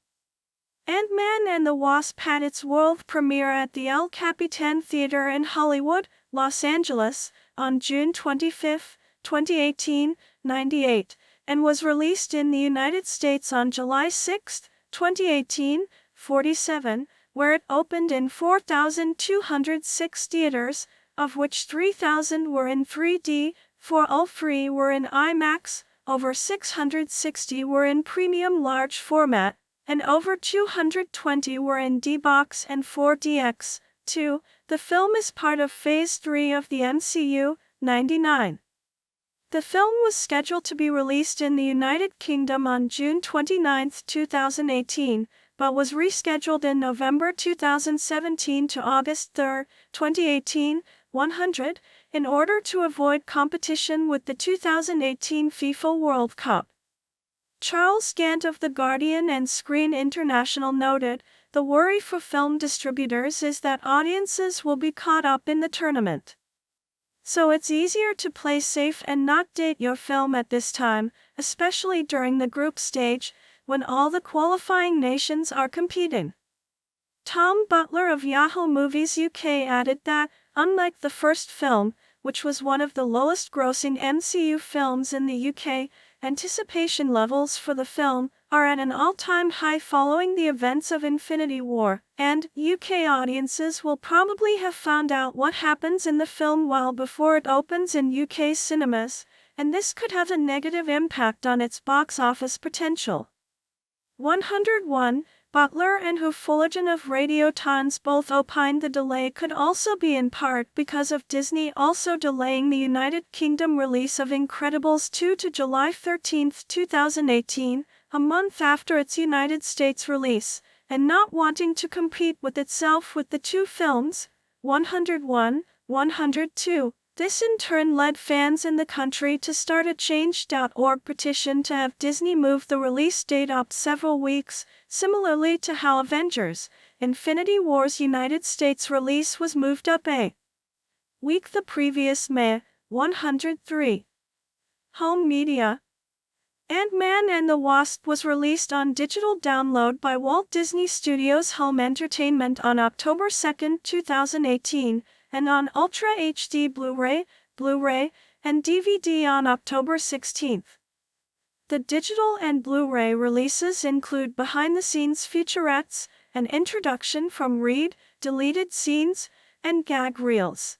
Ant-Man and the Wasp had its world premiere at the El Capitan Theater in Hollywood, Los Angeles, on June 25, 2018. 98. And was released in the United States on July 6, 2018. 47, where it opened in 4,206 theaters, of which 3,000 were in 3D, 403 were in IMAX, over 660 were in premium large format, and over 220 were in D-Box and 4DX. 2. The film is part of Phase 3 of the MCU. 99. The film was scheduled to be released in the United Kingdom on June 29, 2018, but was rescheduled in November 2017 to August 3, 2018. 100, in order to avoid competition with the 2018 FIFA World Cup. Charles Gant of The Guardian and Screen International noted, "The worry for film distributors is that audiences will be caught up in the tournament. So it's easier to play safe and not date your film at this time, especially during the group stage, when all the qualifying nations are competing." Tom Butler of Yahoo Movies UK added that, unlike the first film, which was one of the lowest-grossing MCU films in the UK, anticipation levels for the film are at an all-time high following the events of Infinity War, and UK audiences will probably have found out what happens in the film well before it opens in UK cinemas, and this could have a negative impact on its box office potential. 101. Butler and Hufulagen of Radio Times both opined the delay could also be in part because of Disney also delaying the United Kingdom release of Incredibles 2 to July 13, 2018, a month after its United States release, and not wanting to compete with itself with the two films. 101. 102. This in turn led fans in the country to start a Change.org petition to have Disney move the release date up several weeks, similarly to how Avengers: Infinity War's United States release was moved up a week the previous May. 103. Home media. Ant-Man and the Wasp was released on digital download by Walt Disney Studios Home Entertainment on October 2, 2018, and on Ultra HD Blu-ray, and DVD on October 16. The digital and Blu-ray releases include behind-the-scenes featurettes, an introduction from Reed, deleted scenes, and gag reels.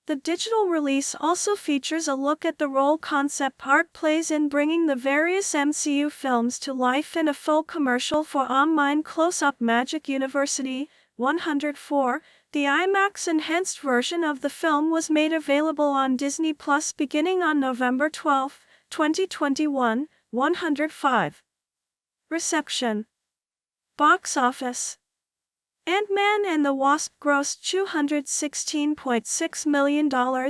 The digital release also features a look at the role concept art plays in bringing the various MCU films to life in a full commercial for online close-up Magic University. 104. The IMAX enhanced version of the film was made available on Disney Plus beginning on November 12, 2021. 105. Reception. Box office. Ant-Man and the Wasp grossed $216.6 million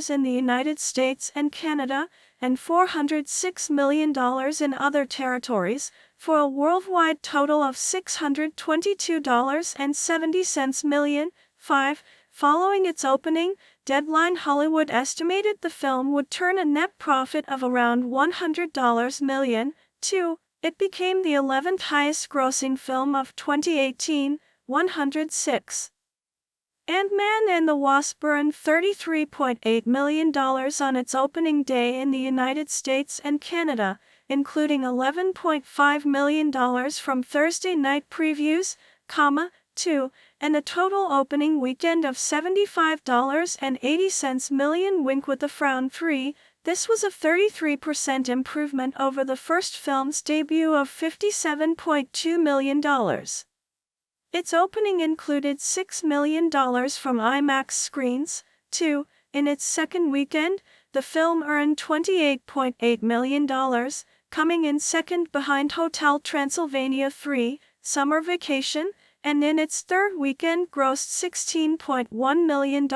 in the United States and Canada, and $406 million in other territories, for a worldwide total of $622.70 million. 5. Following its opening, Deadline Hollywood estimated the film would turn a net profit of around $100 million. 2. It became the 11th highest grossing film of 2018. 106. Ant-Man and the Wasp earned $33.8 million on its opening day in the United States and Canada, including $11.5 million from Thursday night previews, 2, and a total opening weekend of $75.80 million. Wink with a frown. 3. This was a 33% improvement over the first film's debut of $57.2 million. Its opening included $6 million from IMAX screens. 2. In its second weekend, the film earned $28.8 million, coming in second behind Hotel Transylvania 3, Summer Vacation, and in its third weekend grossed $16.1 million,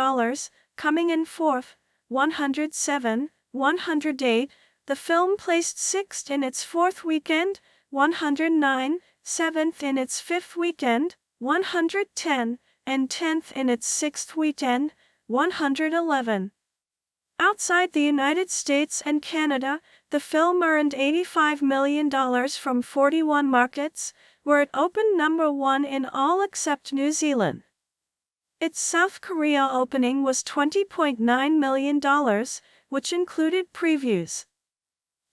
coming in fourth. 107. 108. The film placed sixth in its fourth weekend. 109. Seventh in its fifth weekend. 110, and 10th in its sixth weekend. 111. Outside the United States and Canada, the film earned $85 million from 41 markets, where it opened number 1 in all except New Zealand. Its South Korea opening was $20.9 million, which included previews.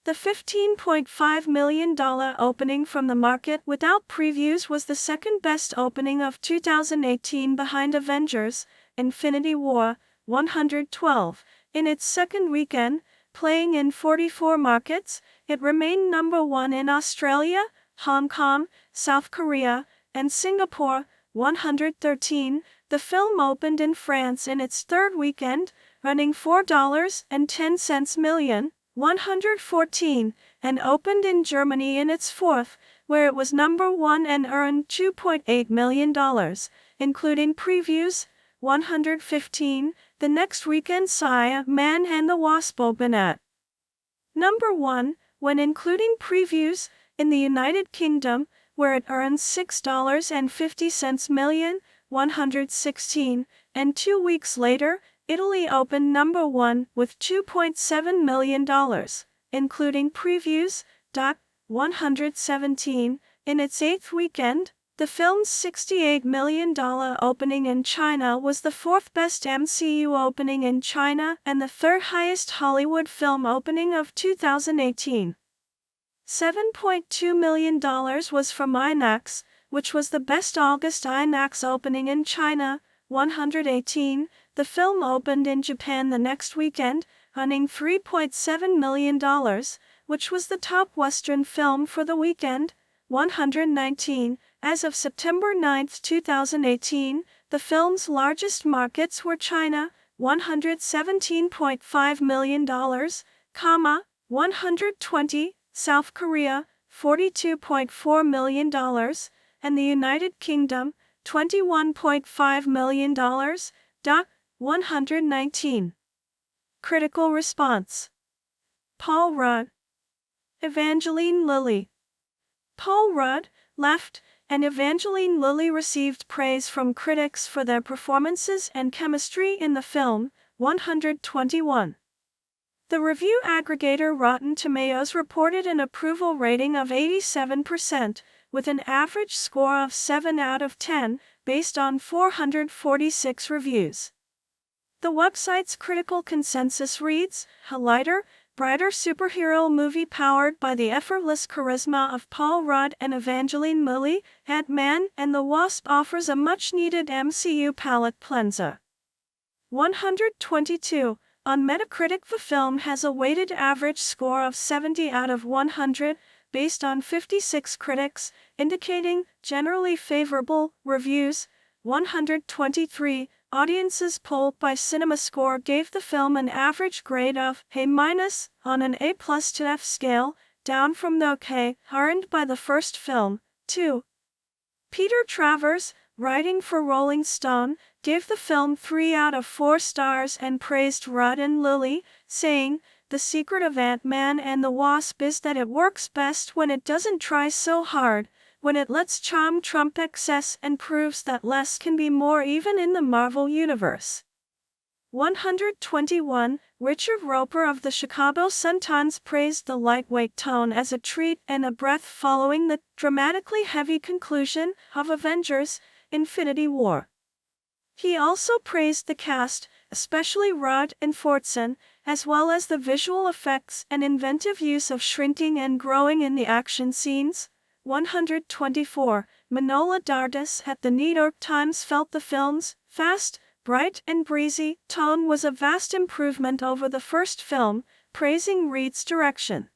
The $15.5 million opening from the market without previews was the second best opening of 2018 behind Avengers: Infinity War. 112. In its second weekend, playing in 44 markets, it remained number 1 in Australia, Hong Kong, South Korea, and Singapore. 113. The film opened in France in its third weekend, running $4.10 million. 114, and opened in Germany in its fourth, where it was number 1 and earned $2.8 million, including previews. 115. The next weekend saw Ant-Man and the Wasp open at number 1, when including previews, in the United Kingdom, where it earned $6.50 million. 116, and 2 weeks later, Italy opened number 1 with $2.7 million, including previews. 117. In its eighth weekend, the film's $68 million opening in China was the fourth best MCU opening in China and the third highest Hollywood film opening of 2018. $7.2 million was from IMAX, which was the best August IMAX opening in China. 118. The film opened in Japan the next weekend, earning $3.7 million, which was the top Western film for the weekend. 119. As of September 9, 2018, the film's largest markets were China, $117.5 million, 120, South Korea, $42.4 million, and the United Kingdom, $21.5 million. 119. Critical response. Paul Rudd, Evangeline Lilly. Paul Rudd, left, and Evangeline Lilly received praise from critics for their performances and chemistry in the film. 121. The review aggregator Rotten Tomatoes reported an approval rating of 87%, with an average score of 7 out of 10, based on 446 reviews. The website's critical consensus reads, "A lighter, brighter superhero movie powered by the effortless charisma of Paul Rudd and Evangeline Lilly, Ant-Man and the Wasp offers a much-needed MCU palate cleanser." 122. On Metacritic, the film has a weighted average score of 70 out of 100, based on 56 critics, indicating generally favorable reviews. 123. Audiences polled by CinemaScore gave the film an average grade of A- on an A+ to F scale, down from the OK earned by the first film. 2. Peter Travers, writing for Rolling Stone, gave the film 3 out of 4 stars and praised Rudd and Lilly, saying, "The secret of Ant-Man and the Wasp is that it works best when it doesn't try so hard, when it lets charm trump excess and proves that less can be more even in the Marvel Universe." 121. Richard Roeper of the Chicago Sun-Times praised the lightweight tone as a treat and a breath following the dramatically heavy conclusion of Avengers: Infinity War. He also praised the cast, especially Rudd and Fortson, as well as the visual effects and inventive use of shrinking and growing in the action scenes. 124. Manohla Dargis at the New York Times felt the film's fast, bright and breezy tone was a vast improvement over the first film, praising Reed's direction.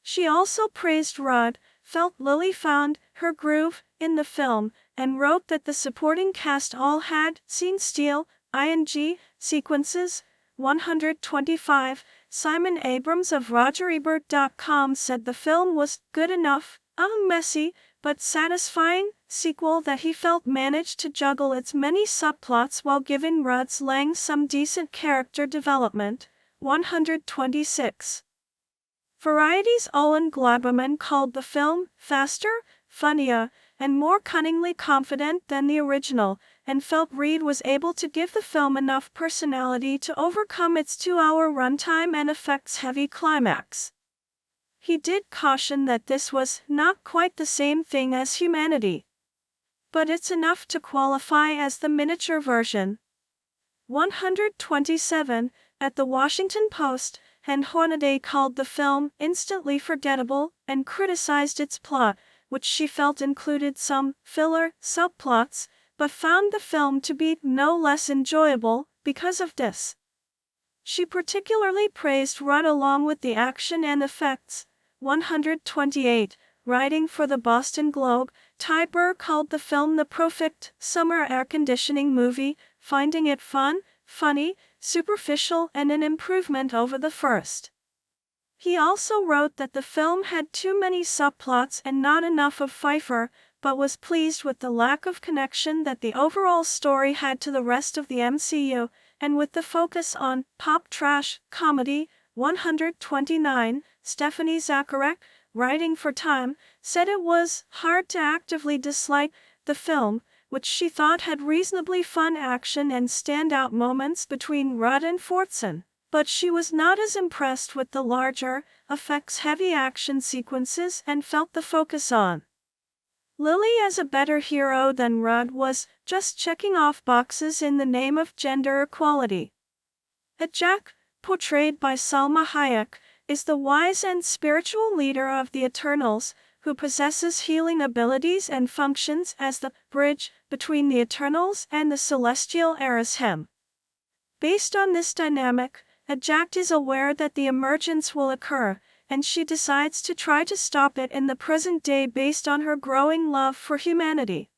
She also praised Rudd, felt Lilly found her groove in the film, and wrote that the supporting cast all had scene steal sequences. 125. Simon Abrams of RogerEbert.com said the film was good enough, a messy but satisfying sequel that he felt managed to juggle its many subplots while giving Rudd's Lang some decent character development. 126. Variety's Owen Gleiberman called the film faster, funnier, and more cunningly confident than the original, and felt Reed was able to give the film enough personality to overcome its 2-hour runtime and effects-heavy climax. He did caution that this was not quite the same thing as Humanity, but it's enough to qualify as the miniature version. 127. At the Washington Post, and Hornaday called the film instantly forgettable and criticized its plot, which she felt included some filler subplots, but found the film to be no less enjoyable because of this. She particularly praised Rudd along with the action and effects. 128. Writing for the Boston Globe, Ty Burr called the film the perfect summer air conditioning movie, finding it fun, funny, superficial, and an improvement over the first. He also wrote that the film had too many subplots and not enough of Pfeiffer, but was pleased with the lack of connection that the overall story had to the rest of the MCU, and with the focus on pop trash comedy. 129. Stephanie Zacharek, writing for Time, said it was hard to actively dislike the film, which she thought had reasonably fun action and standout moments between Rudd and Fortson, but she was not as impressed with the larger, effects-heavy action sequences and felt the focus on Lilly as a better hero than Rudd was just checking off boxes in the name of gender equality. Jack, portrayed by Salma Hayek, is the wise and spiritual leader of the Eternals, who possesses healing abilities and functions as the bridge between the Eternals and the celestial Erishem. Based on this dynamic, Ajax is aware that the emergence will occur, and she decides to try to stop it in the present day based on her growing love for humanity.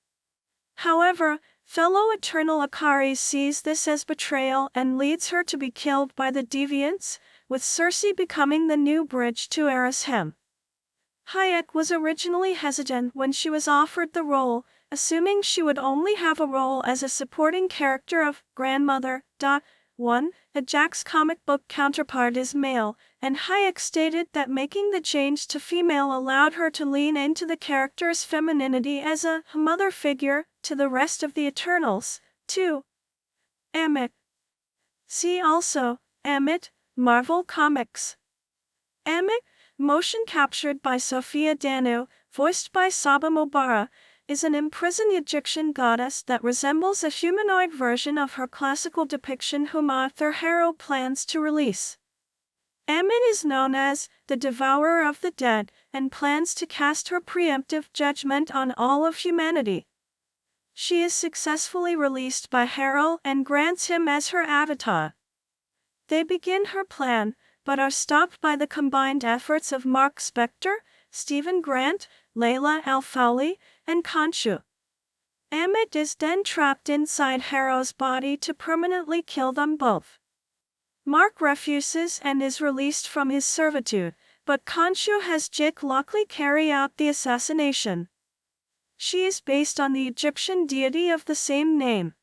However, fellow Eternal Akari sees this as betrayal and leads her to be killed by the Deviants, with Cersei becoming the new bridge to Erishem. Hayek was originally hesitant when she was offered the role, assuming she would only have a role as a supporting character of grandmother. 1. Ajax's comic book counterpart is male, and Hayek stated that making the change to female allowed her to lean into the character's femininity as a mother figure to the rest of the Eternals. 2. Amit. See also, Amit, Marvel Comics. Amit, motion captured by Sophia Danu, voiced by Saba Mobara, is an imprisoned Egyptian goddess that resembles a humanoid version of her classical depiction whom Arthur Harrow plans to release. Amit is known as the Devourer of the Dead and plans to cast her preemptive judgment on all of humanity. She is successfully released by Harrow and grants him as her avatar. They begin her plan, but are stopped by the combined efforts of Mark Spector, Stephen Grant, Layla Al-Fawli, and Khonshu. Amit is then trapped inside Harrow's body to permanently kill them both. Mark refuses and is released from his servitude, but Khonshu has Jake Lockley carry out the assassination. She is based on the Egyptian deity of the same name.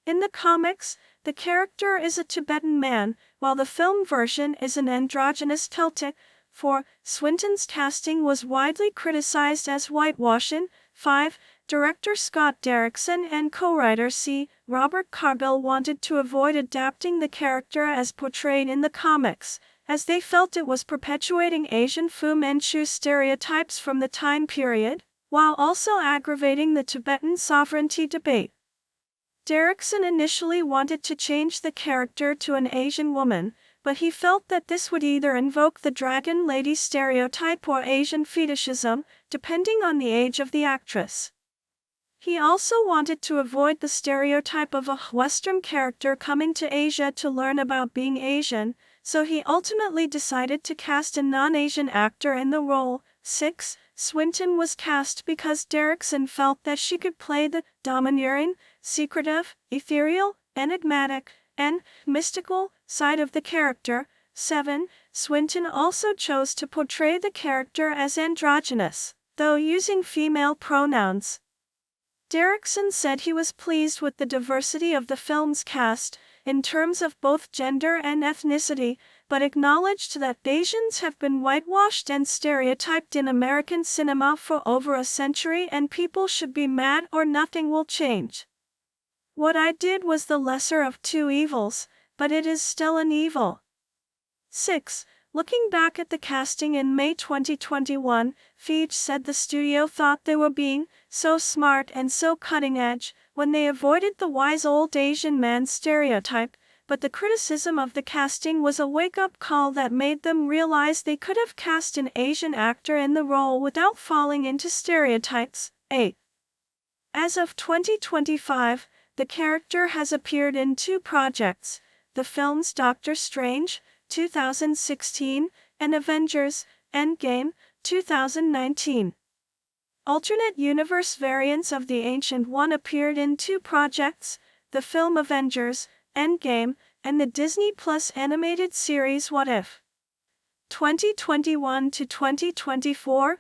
In the comics, the character is a Tibetan man, while the film version is an androgynous Celtic. 4. Swinton's casting was widely criticized as whitewashing. 5. Director Scott Derrickson and co-writer C. Robert Cargill wanted to avoid adapting the character as portrayed in the comics, as they felt it was perpetuating Asian Fu Manchu stereotypes from the time period, while also aggravating the Tibetan sovereignty debate. Derrickson initially wanted to change the character to an Asian woman, but he felt that this would either invoke the dragon lady stereotype or Asian fetishism, depending on the age of the actress. He also wanted to avoid the stereotype of a Western character coming to Asia to learn about being Asian, so he ultimately decided to cast a non-Asian actor in the role. 6. Swinton was cast because Derrickson felt that she could play the domineering, secretive, ethereal, enigmatic, and mystical side of the character. 7. Swinton also chose to portray the character as androgynous, though using female pronouns. Derrickson said he was pleased with the diversity of the film's cast, in terms of both gender and ethnicity, but acknowledged that Asians have been whitewashed and stereotyped in American cinema for over a century and people should be mad or nothing will change. What I did was the lesser of two evils, but it is still an evil. 6. Looking back at the casting in May 2021, Feige said the studio thought they were being so smart and so cutting edge when they avoided the wise old Asian man stereotype, but the criticism of the casting was a wake-up call that made them realize they could have cast an Asian actor in the role without falling into stereotypes. 8. As of 2025, the character has appeared in 2 projects, the films Doctor Strange, 2016, and Avengers, Endgame, 2019. Alternate universe variants of the Ancient One appeared in 2 projects, the film Avengers, Endgame, and the Disney Plus animated series What If? 2021 to 2024.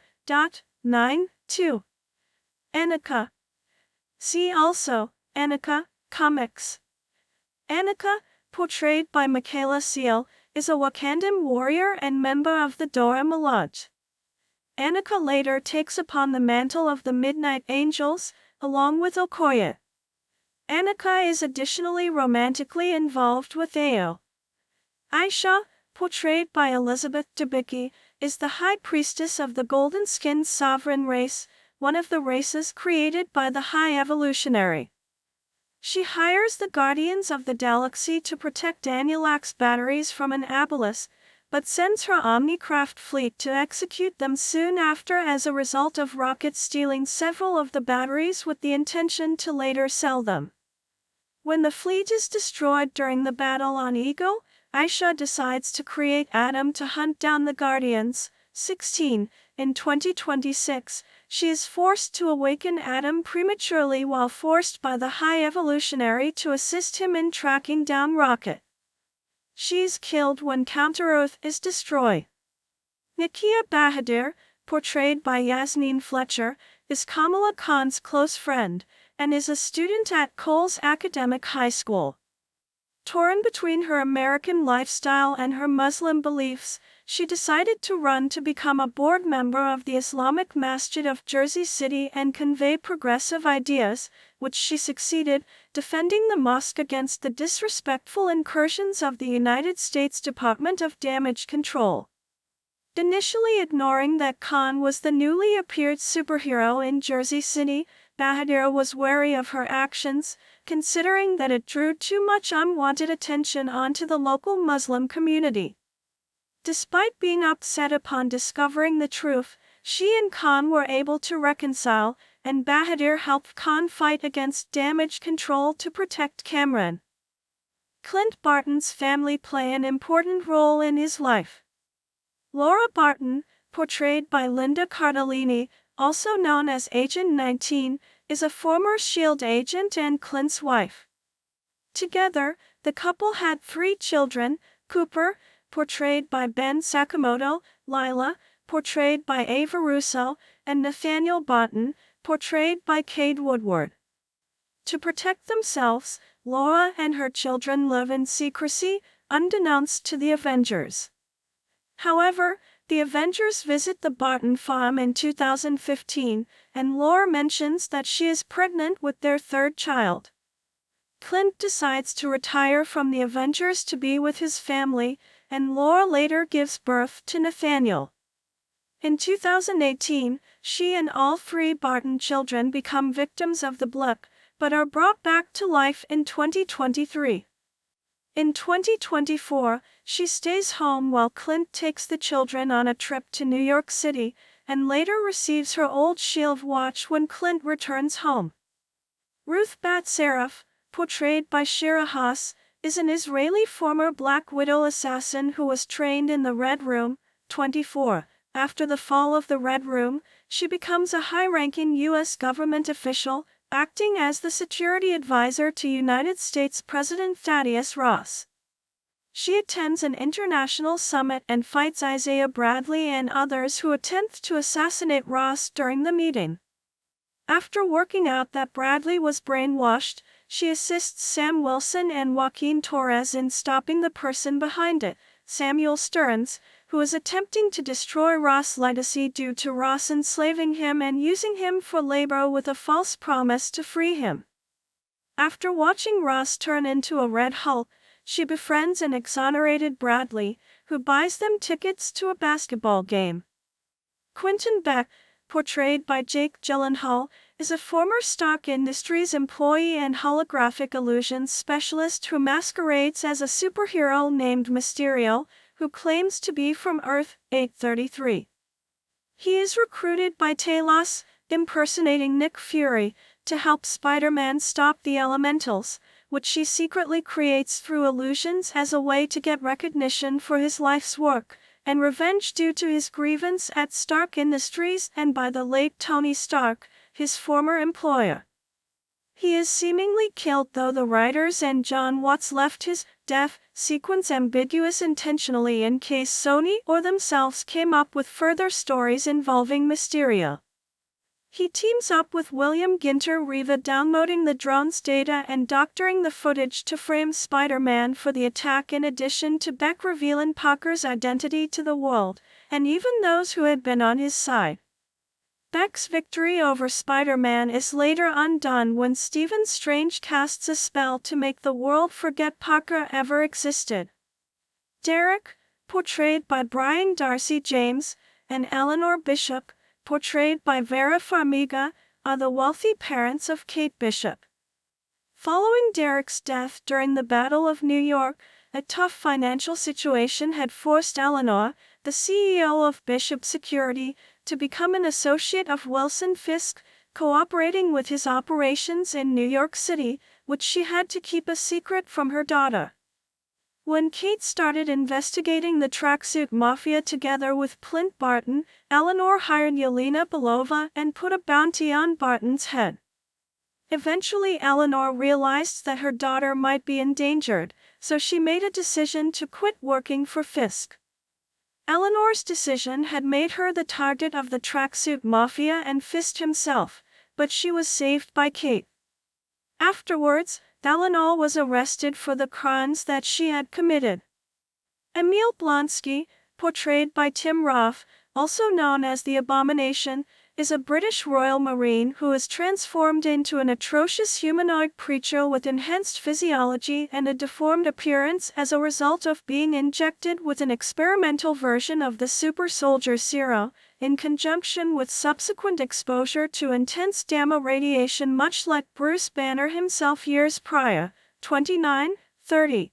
9. 2. Annika. See also, Annika, Comics. Annika, portrayed by Michaela Seal, is a Wakandan warrior and member of the Dora Milaje. Annika later takes upon the mantle of the Midnight Angels, along with Okoye. Annika is additionally romantically involved with Ao. Aisha, portrayed by Elizabeth Debicki, is the High Priestess of the Golden-Skinned Sovereign Race, one of the races created by the High Evolutionary. She hires the Guardians of the Galaxy to protect Anulax's batteries from an Abolus, but sends her Omnicraft fleet to execute them soon after as a result of Rocket stealing several of the batteries with the intention to later sell them. When the fleet is destroyed during the battle on Ego, Aisha decides to create Adam to hunt down the Guardians. 16. In 2026, she is forced to awaken Adam prematurely while forced by the High Evolutionary to assist him in tracking down Rocket. She is killed when Counter-Earth is destroyed. Nakia Bahadur, portrayed by Yasmin Fletcher, is Kamala Khan's close friend, and is a student at Coles Academic High School. Torn between her American lifestyle and her Muslim beliefs, she decided to run to become a board member of the Islamic Masjid of Jersey City and convey progressive ideas, which she succeeded, defending the mosque against the disrespectful incursions of the United States Department of Damage Control. Initially ignoring that Khan was the newly appeared superhero in Jersey City, Bahadur was wary of her actions, considering that it drew too much unwanted attention onto the local Muslim community. Despite being upset upon discovering the truth, she and Khan were able to reconcile, and Bahadur helped Khan fight against damage control to protect Cameron. Clint Barton's family play an important role in his life. Laura Barton, portrayed by Linda Cardellini, also known as Agent 19, is a former SHIELD agent and Clint's wife. Together, the couple had 3 children: Cooper, portrayed by Ben Sakamoto, Lila, portrayed by Ava Russo, and Nathaniel Barton, portrayed by Cade Woodward. To protect themselves, Laura and her children live in secrecy, unbeknownst to the Avengers. However, the Avengers visit the Barton farm in 2015, and Laura mentions that she is pregnant with their 3rd child. Clint decides to retire from the Avengers to be with his family, and Laura later gives birth to Nathaniel. In 2018, she and all 3 Barton children become victims of the blip, but are brought back to life in 2023. In 2024, she stays home while Clint takes the children on a trip to New York City, and later receives her old SHIELD watch when Clint returns home. Ruth Bat Seraph, portrayed by Shira Haas, is an Israeli former Black Widow assassin who was trained in the Red Room. 24. After the fall of the Red Room, she becomes a high-ranking U.S. government official, acting as the security advisor to United States President Thaddeus Ross. She attends an international summit and fights Isaiah Bradley and others who attempt to assassinate Ross during the meeting. After working out that Bradley was brainwashed, she assists Sam Wilson and Joaquin Torres in stopping the person behind it, Samuel Stearns, who is attempting to destroy Ross' legacy due to Ross enslaving him and using him for labor with a false promise to free him. After watching Ross turn into a Red Hulk, she befriends an exonerated Bradley, who buys them tickets to a basketball game. Quentin Beck, portrayed by Jake Gyllenhaal, is a former Stark Industries employee and holographic illusions specialist who masquerades as a superhero named Mysterio, who claims to be from Earth 833. He is recruited by Talos, impersonating Nick Fury, to help Spider-Man stop the elementals, which she secretly creates through illusions as a way to get recognition for his life's work, and revenge due to his grievance at Stark Industries and by the late Tony Stark, his former employer. He is seemingly killed, though the writers and John Watts left his death sequence ambiguous intentionally in case Sony or themselves came up with further stories involving Mysterio. He teams up with William Ginter Riva, downloading the drone's data and doctoring the footage to frame Spider-Man for the attack, in addition to Beck revealing Parker's identity to the world, and even those who had been on his side. Beck's victory over Spider-Man is later undone when Stephen Strange casts a spell to make the world forget Parker ever existed. Derek, portrayed by Brian Darcy James, and Eleanor Bishop, portrayed by Vera Farmiga, are the wealthy parents of Kate Bishop. Following Derek's death during the Battle of New York, a tough financial situation had forced Eleanor, the CEO of Bishop Security, to become an associate of Wilson Fisk, cooperating with his operations in New York City, which she had to keep a secret from her daughter. When Kate started investigating the tracksuit mafia together with Clint Barton, Eleanor hired Yelena Belova and put a bounty on Barton's head. Eventually, Eleanor realized that her daughter might be endangered, so she made a decision to quit working for Fisk. Eleanor's decision had made her the target of the tracksuit mafia and Fisk himself, but she was saved by Kate. Afterwards, Eleanor was arrested for the crimes that she had committed. Emil Blonsky, portrayed by Tim Roth, also known as the Abomination, is a British Royal Marine who is transformed into an atrocious humanoid creature with enhanced physiology and a deformed appearance as a result of being injected with an experimental version of the super soldier serum, in conjunction with subsequent exposure to intense gamma radiation, much like Bruce Banner himself years prior. 29:30.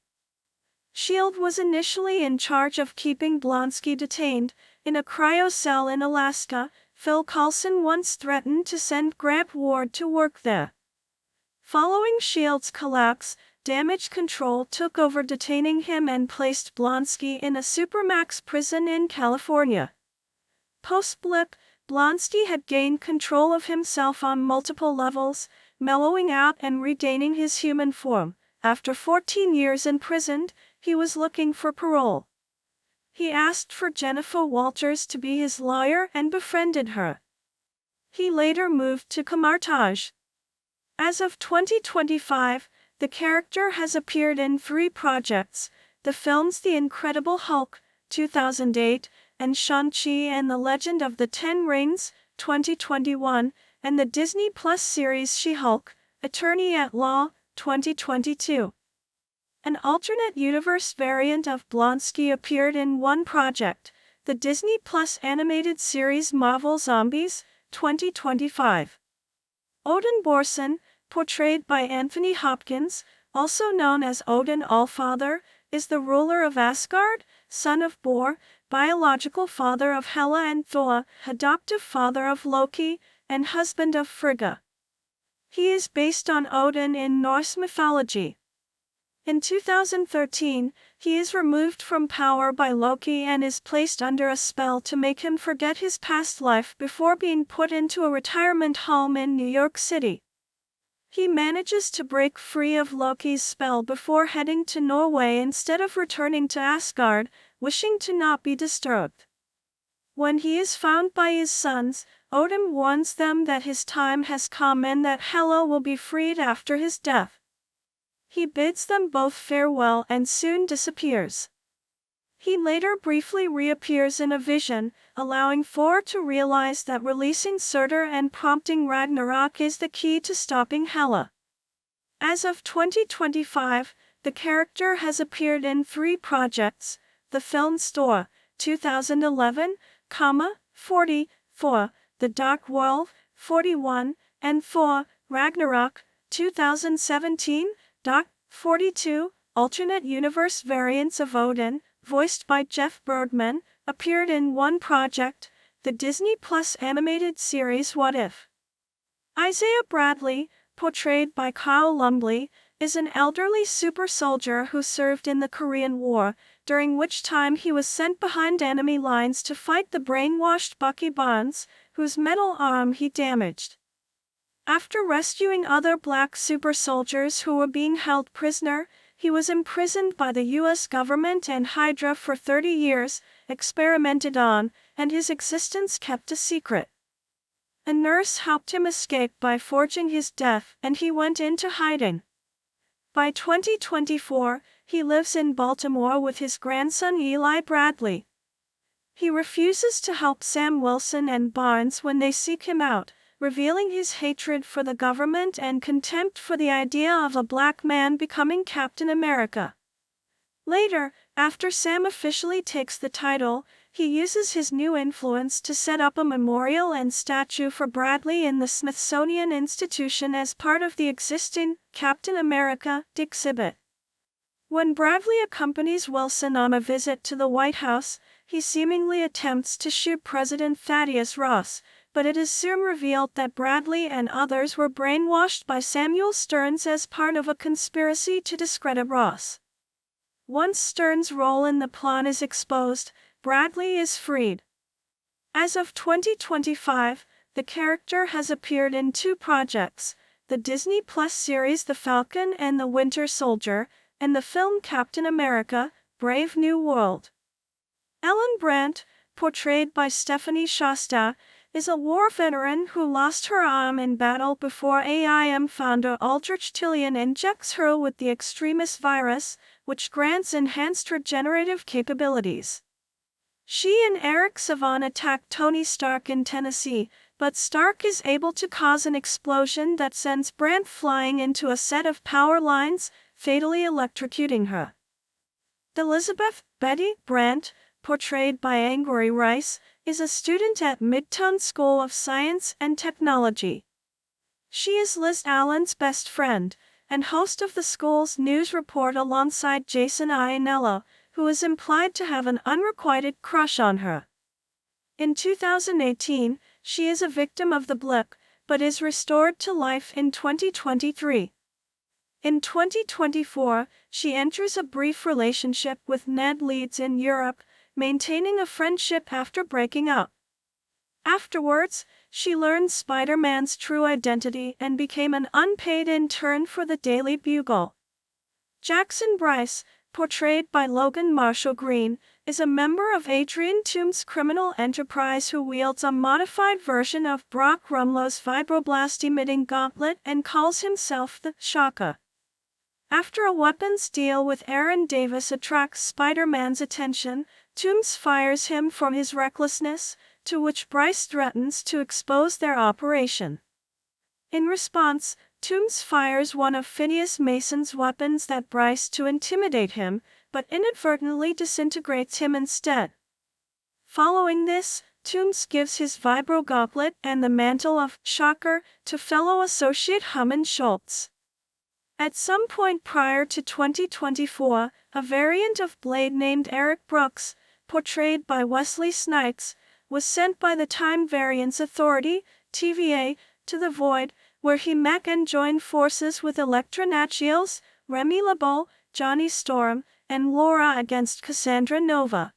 SHIELD was initially in charge of keeping Blonsky detained in a cryo cell in Alaska. Phil Coulson once threatened to send Grant Ward to work there. Following SHIELD's collapse, Damage Control took over detaining him and placed Blonsky in a supermax prison in California. Post-blip, Blonsky had gained control of himself on multiple levels, mellowing out and regaining his human form. After 14 years imprisoned, he was looking for parole. He asked for Jennifer Walters to be his lawyer and befriended her. He later moved to Camartage. As of 2025, the character has appeared in 3 projects: the films The Incredible Hulk, 2008, and Shang-Chi and the Legend of the Ten Rings, 2021, and the Disney Plus series She-Hulk, Attorney at Law, 2022. An alternate universe variant of Blonsky appeared in one project, the Disney Plus animated series Marvel Zombies, 2025. Odin Borson, portrayed by Anthony Hopkins, also known as Odin Allfather, is the ruler of Asgard, son of Bor, biological father of Hela and Thor, adoptive father of Loki, and husband of Frigga. He is based on Odin in Norse mythology. In 2013, he is removed from power by Loki and is placed under a spell to make him forget his past life before being put into a retirement home in New York City. He manages to break free of Loki's spell before heading to Norway instead of returning to Asgard, wishing to not be disturbed. When he is found by his sons, Odin warns them that his time has come and that Hela will be freed after his death. He bids them both farewell and soon disappears. He later briefly reappears in a vision, allowing Thor to realize that releasing Surtur and prompting Ragnarok is the key to stopping Hela. As of 2025, the character has appeared in 3 projects: the film Store, 2011, 40, Thor, The Dark World, 41, and Thor, Ragnarok, 2017, 42. Alternate universe variants of Odin, voiced by Jeff Bergman, appeared in one project, the Disney Plus animated series What If. Isaiah Bradley, portrayed by Carl Lumbly, is an elderly super soldier who served in the Korean War, during which time he was sent behind enemy lines to fight the brainwashed Bucky Barnes, whose metal arm he damaged. After rescuing other black super soldiers who were being held prisoner, he was imprisoned by the U.S. government and Hydra for 30 years, experimented on, and his existence kept a secret. A nurse helped him escape by forging his death, and he went into hiding. By 2024, he lives in Baltimore with his grandson Eli Bradley. He refuses to help Sam Wilson and Barnes when they seek him out, revealing his hatred for the government and contempt for the idea of a black man becoming Captain America. Later, after Sam officially takes the title, he uses his new influence to set up a memorial and statue for Bradley in the Smithsonian Institution as part of the existing Captain America exhibit. When Bradley accompanies Wilson on a visit to the White House, he seemingly attempts to shoot President Thaddeus Ross, but it is soon revealed that Bradley and others were brainwashed by Samuel Stearns as part of a conspiracy to discredit Ross. Once Stearns' role in the plot is exposed, Bradley is freed. As of 2025, the character has appeared in 2 projects, the Disney Plus series The Falcon and the Winter Soldier, and the film Captain America: Brave New World. Ellen Brandt, portrayed by Stephanie Shasta, is a war veteran who lost her arm in battle before AIM founder Aldrich Killian injects her with the Extremis virus, which grants enhanced regenerative capabilities. She and Eric Savan attack Tony Stark in Tennessee, but Stark is able to cause an explosion that sends Brandt flying into a set of power lines, fatally electrocuting her. Elizabeth Betty Brandt, portrayed by Angourie Rice, is a student at Midtown School of Science and Technology. She is Liz Allen's best friend, and host of the school's news report alongside Jason Iannello, who is implied to have an unrequited crush on her. In 2018, she is a victim of the blip, but is restored to life in 2023. In 2024, she enters a brief relationship with Ned Leeds in Europe, maintaining a friendship after breaking up. Afterwards, she learned Spider-Man's true identity and became an unpaid intern for the Daily Bugle. Jackson Bryce, portrayed by Logan Marshall Green, is a member of Adrian Toombs' criminal enterprise who wields a modified version of Brock Rumlow's vibroblast-emitting gauntlet and calls himself the Shocker. After a weapons deal with Aaron Davis attracts Spider-Man's attention, Toombs fires him for his recklessness, to which Bryce threatens to expose their operation. In response, Toombs fires one of Phineas Mason's weapons at Bryce to intimidate him, but inadvertently disintegrates him instead. Following this, Toombs gives his vibro gauntlet and the mantle of Shocker to fellow associate Hammond Schultz. At some point prior to 2024, a variant of Blade named Eric Brooks, portrayed by Wesley Snipes, was sent by the Time Variance Authority, TVA, to the Void, where he met and joined forces with Elektra Natchios, Remy LeBeau, Johnny Storm, and Laura against Cassandra Nova.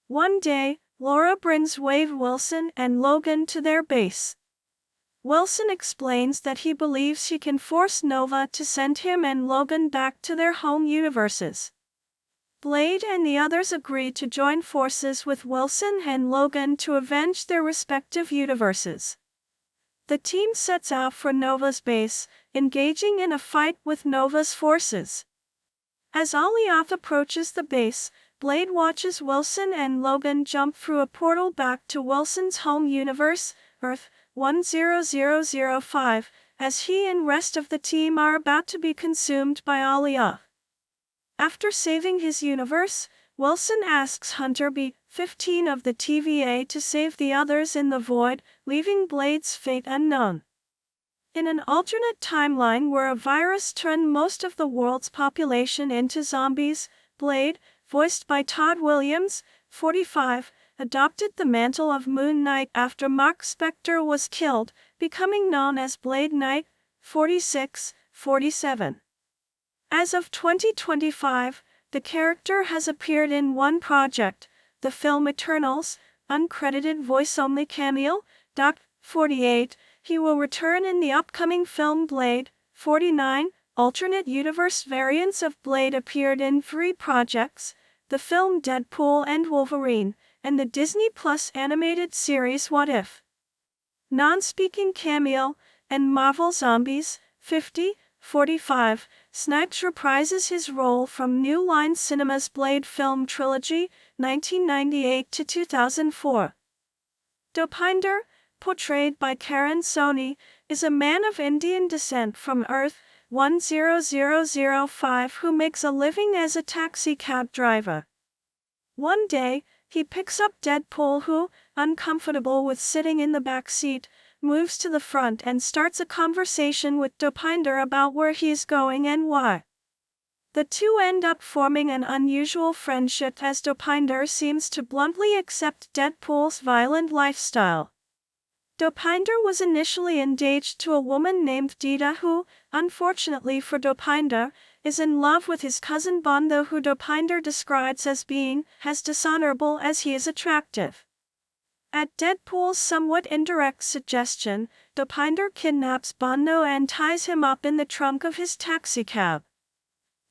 One day, Laura brings Wade Wilson and Logan to their base. Wilson explains that he believes he can force Nova to send him and Logan back to their home universes. Blade and the others agree to join forces with Wilson and Logan to avenge their respective universes. The team sets out for Nova's base, engaging in a fight with Nova's forces. As Alioth approaches the base, Blade watches Wilson and Logan jump through a portal back to Wilson's home universe, Earth 10005, as he and rest of the team are about to be consumed by Alioth. After saving his universe, Wilson asks Hunter B-15 of the TVA to save the others in the Void, leaving Blade's fate unknown. In an alternate timeline where a virus turned most of the world's population into zombies, Blade, voiced by Todd Williams, 45, adopted the mantle of Moon Knight after Mark Spector was killed, becoming known as Blade Knight, 46-47. As of 2025, the character has appeared in 1 project, the film Eternals, uncredited voice-only cameo, Doc. 48. He will return in the upcoming film Blade, 49. Alternate universe variants of Blade appeared in 3 projects, the film Deadpool and Wolverine, and the Disney Plus animated series What If? Non-speaking cameo, and Marvel Zombies, 50-45, Snipes reprises his role from New Line Cinema's Blade film trilogy, 1998 to 2004. Dopinder, portrayed by Karan Soni, is a man of Indian descent from Earth 10005 who makes a living as a taxi cab driver. One day, he picks up Deadpool who, uncomfortable with sitting in the back seat, moves to the front and starts a conversation with Dopinder about where he is going and why. The two end up forming an unusual friendship as Dopinder seems to bluntly accept Deadpool's violent lifestyle. Dopinder was initially engaged to a woman named Dita who, unfortunately for Dopinder, is in love with his cousin Bondo, who Dopinder describes as being as dishonorable as he is attractive. At Deadpool's somewhat indirect suggestion, Dopinder kidnaps Bondo and ties him up in the trunk of his taxicab.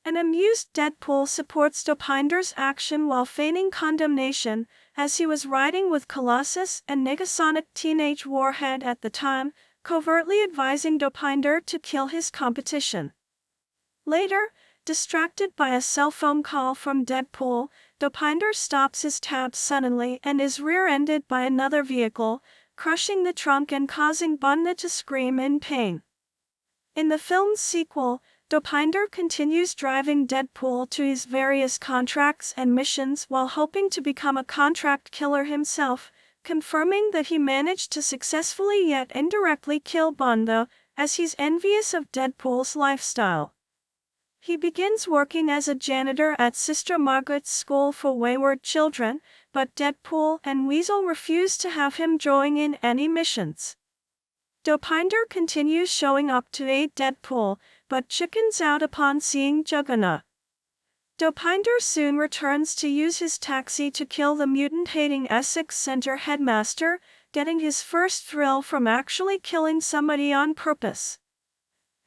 An amused Deadpool supports Dopinder's action while feigning condemnation, as he was riding with Colossus and Negasonic Teenage Warhead at the time, covertly advising Dopinder to kill his competition. Later, distracted by a cell phone call from Deadpool, Dopinder stops his tab suddenly and is rear-ended by another vehicle, crushing the trunk and causing Bondo to scream in pain. In the film's sequel, Dopinder continues driving Deadpool to his various contracts and missions while hoping to become a contract killer himself, confirming that he managed to successfully yet indirectly kill Bondo, as he's envious of Deadpool's lifestyle. He begins working as a janitor at Sister Margaret's School for Wayward Children, but Deadpool and Weasel refuse to have him join in any missions. Dopinder continues showing up to aid Deadpool, but chickens out upon seeing Juggernaut. Dopinder soon returns to use his taxi to kill the mutant-hating Essex Center headmaster, getting his first thrill from actually killing somebody on purpose.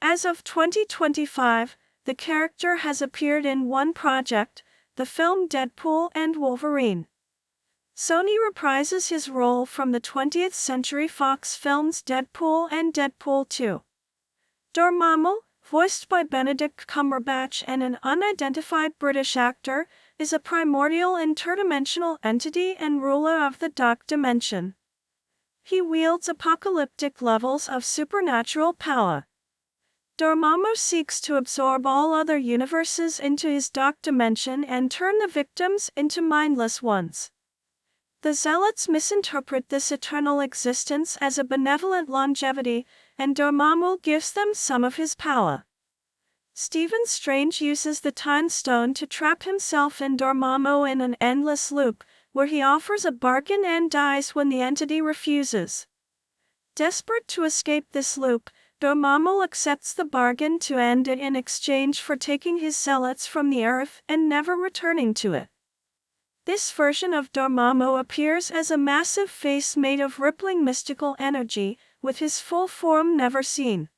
As of 2025, the character has appeared in one project, the film Deadpool and Wolverine. Sony reprises his role from the 20th Century Fox films Deadpool and Deadpool 2. Dormammu, voiced by Benedict Cumberbatch and an unidentified British actor, is a primordial interdimensional entity and ruler of the dark dimension. He wields apocalyptic levels of supernatural power. Dormammu seeks to absorb all other universes into his dark dimension and turn the victims into mindless ones. The Zealots misinterpret this eternal existence as a benevolent longevity, and Dormammu gives them some of his power. Stephen Strange uses the Time Stone to trap himself and Dormammu in an endless loop, where he offers a bargain and dies when the entity refuses. Desperate to escape this loop, Dormammu accepts the bargain to end it in exchange for taking his zealots from the earth and never returning to it. This version of Dormammu appears as a massive face made of rippling mystical energy, with his full form never seen.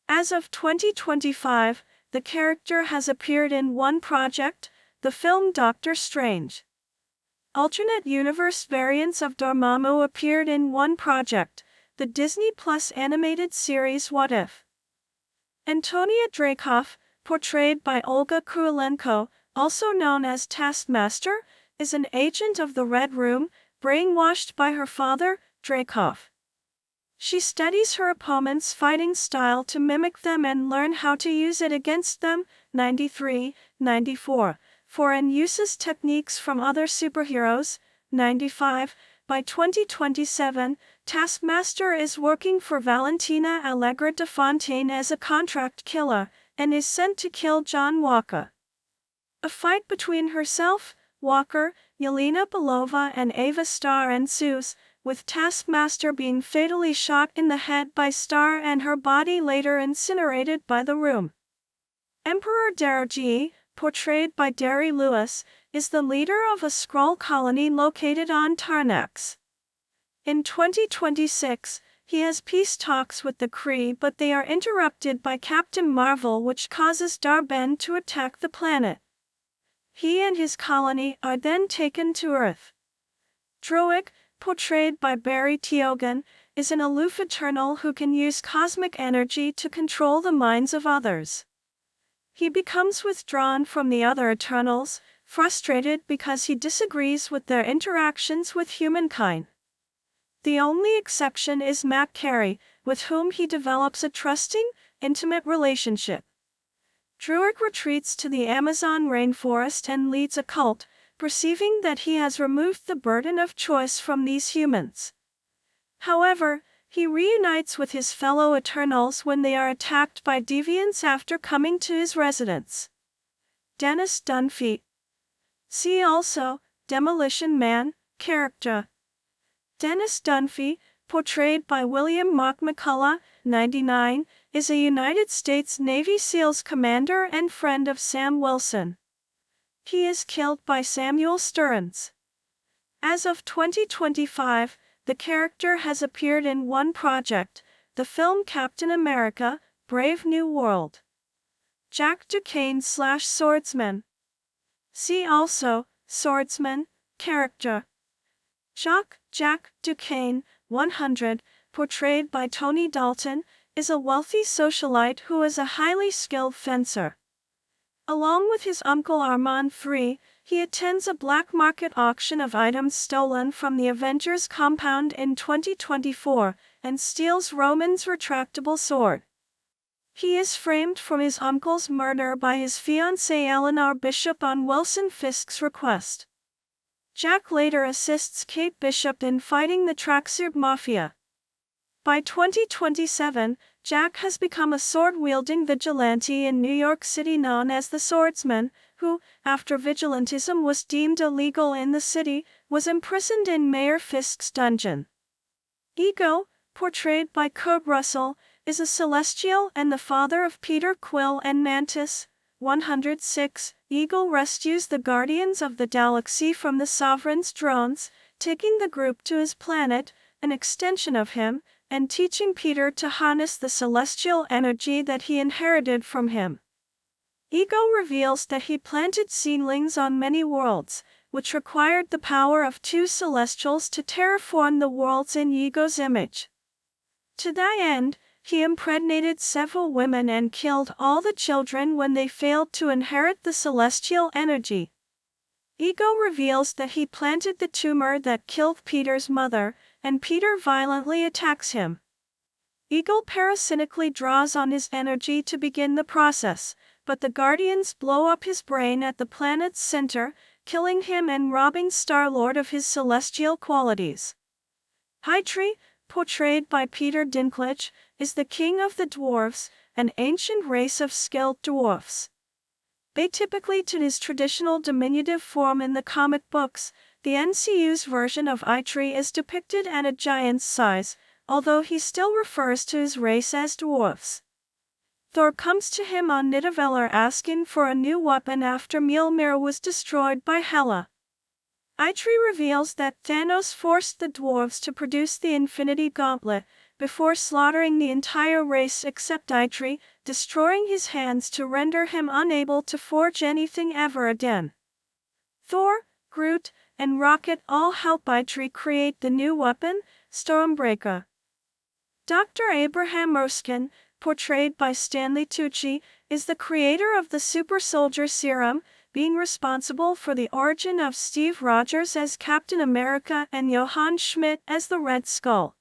As of 2025, the character has appeared in one project, the film Doctor Strange. Alternate universe variants of Dormammu appeared in one project, the Disney Plus animated series What If? Antonia Dreykov, portrayed by Olga Kurylenko, also known as Taskmaster, is an agent of the Red Room, brainwashed by her father, Dreykov. She studies her opponent's fighting style to mimic them and learn how to use it against them, 93-94, and uses techniques from other superheroes, 95. By 2027, Taskmaster is working for Valentina Allegra de Fontaine as a contract killer, and is sent to kill John Walker. A fight between herself, Walker, Yelena Belova and Ava Starr ensues, with Taskmaster being fatally shot in the head by Starr and her body later incinerated by the Room. Emperor Darrow, portrayed by Derry Lewis, is the leader of a Skrull colony located on Tarnax. In 2026, he has peace talks with the Kree, but they are interrupted by Captain Marvel, which causes Dar-Ben to attack the planet. He and his colony are then taken to Earth. Druig, portrayed by Barry Keoghan, is an aloof Eternal who can use cosmic energy to control the minds of others. He becomes withdrawn from the other Eternals, frustrated because he disagrees with their interactions with humankind. The only exception is Matt Carey, with whom he develops a trusting, intimate relationship. Druig retreats to the Amazon rainforest and leads a cult, perceiving that he has removed the burden of choice from these humans. However, he reunites with his fellow Eternals when they are attacked by deviants after coming to his residence. Dennis Dunphy. See also, Demolition Man, character. Dennis Dunphy, portrayed by William Mock McCullough, 99, is a United States Navy SEALs commander and friend of Sam Wilson. He is killed by Samuel Stearns. As of 2025, the character has appeared in one project, the film Captain America, Brave New World. Jack Duquesne/Swordsman. See also, Swordsman, character. Jack Duquesne, 100, portrayed by Tony Dalton, is a wealthy socialite who is a highly skilled fencer. Along with his uncle Armand III, he attends a black market auction of items stolen from the Avengers compound in 2024 and steals Roman's retractable sword. He is framed for his uncle's murder by his fiancée Eleanor Bishop on Wilson Fisk's request. Jack later assists Kate Bishop in fighting the Tracksuit Mafia. By 2027, Jack has become a sword-wielding vigilante in New York City known as the Swordsman, who, after vigilantism was deemed illegal in the city, was imprisoned in Mayor Fisk's dungeon. Ego, portrayed by Kurt Russell, is a Celestial and the father of Peter Quill and Mantis. 106. Ego rescues the Guardians of the Galaxy from the Sovereign's drones, taking the group to his planet, an extension of him, and teaching Peter to harness the celestial energy that he inherited from him. Ego reveals that he planted seedlings on many worlds, which required the power of two Celestials to terraform the worlds in Ego's image. To that end, he impregnated several women and killed all the children when they failed to inherit the celestial energy. Ego reveals that he planted the tumor that killed Peter's mother, and Peter violently attacks him. Ego parasitically draws on his energy to begin the process, but the Guardians blow up his brain at the planet's center, killing him and robbing Star-Lord of his celestial qualities. Eitri, portrayed by Peter Dinklage, is the king of the dwarves, an ancient race of skilled dwarfs. Atypically to his traditional diminutive form in the comic books, the NCU's version of Eitri is depicted at a giant's size, although he still refers to his race as dwarfs. Thor comes to him on Nidavellir asking for a new weapon after Mjolnir was destroyed by Hela. Eitri reveals that Thanos forced the dwarves to produce the Infinity Gauntlet, before slaughtering the entire race except Eitri, destroying his hands to render him unable to forge anything ever again. Thor, Groot, and Rocket all help Eitri create the new weapon, Stormbreaker. Dr. Abraham Erskine, portrayed by Stanley Tucci, is the creator of the Super Soldier Serum, being responsible for the origin of Steve Rogers as Captain America and Johann Schmidt as the Red Skull.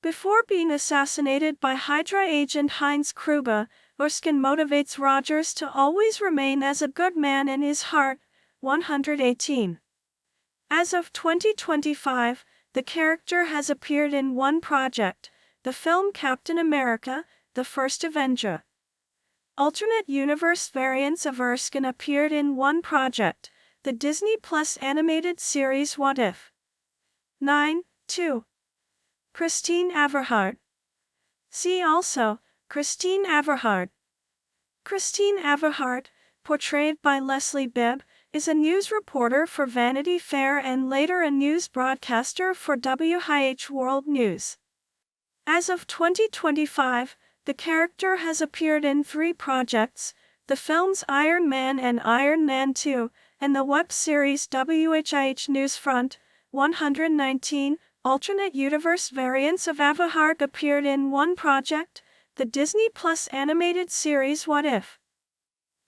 Before being assassinated by Hydra agent Heinz Kruger, Erskine motivates Rogers to always remain as a good man in his heart. 118. As of 2025, the character has appeared in one project, the film Captain America, the First Avenger. Alternate universe variants of Erskine appeared in one project, the Disney Plus animated series What If? 9.2. Christine Everhart. See also, Christine Everhart. Christine Everhart, portrayed by Leslie Bibb, is a news reporter for Vanity Fair and later a news broadcaster for WHH World News. As of 2025, the character has appeared in 3 projects, the films Iron Man and Iron Man 2, and the web series WHH Newsfront. 119. Alternate universe variants of Everhart appeared in one project, the Disney Plus animated series What If?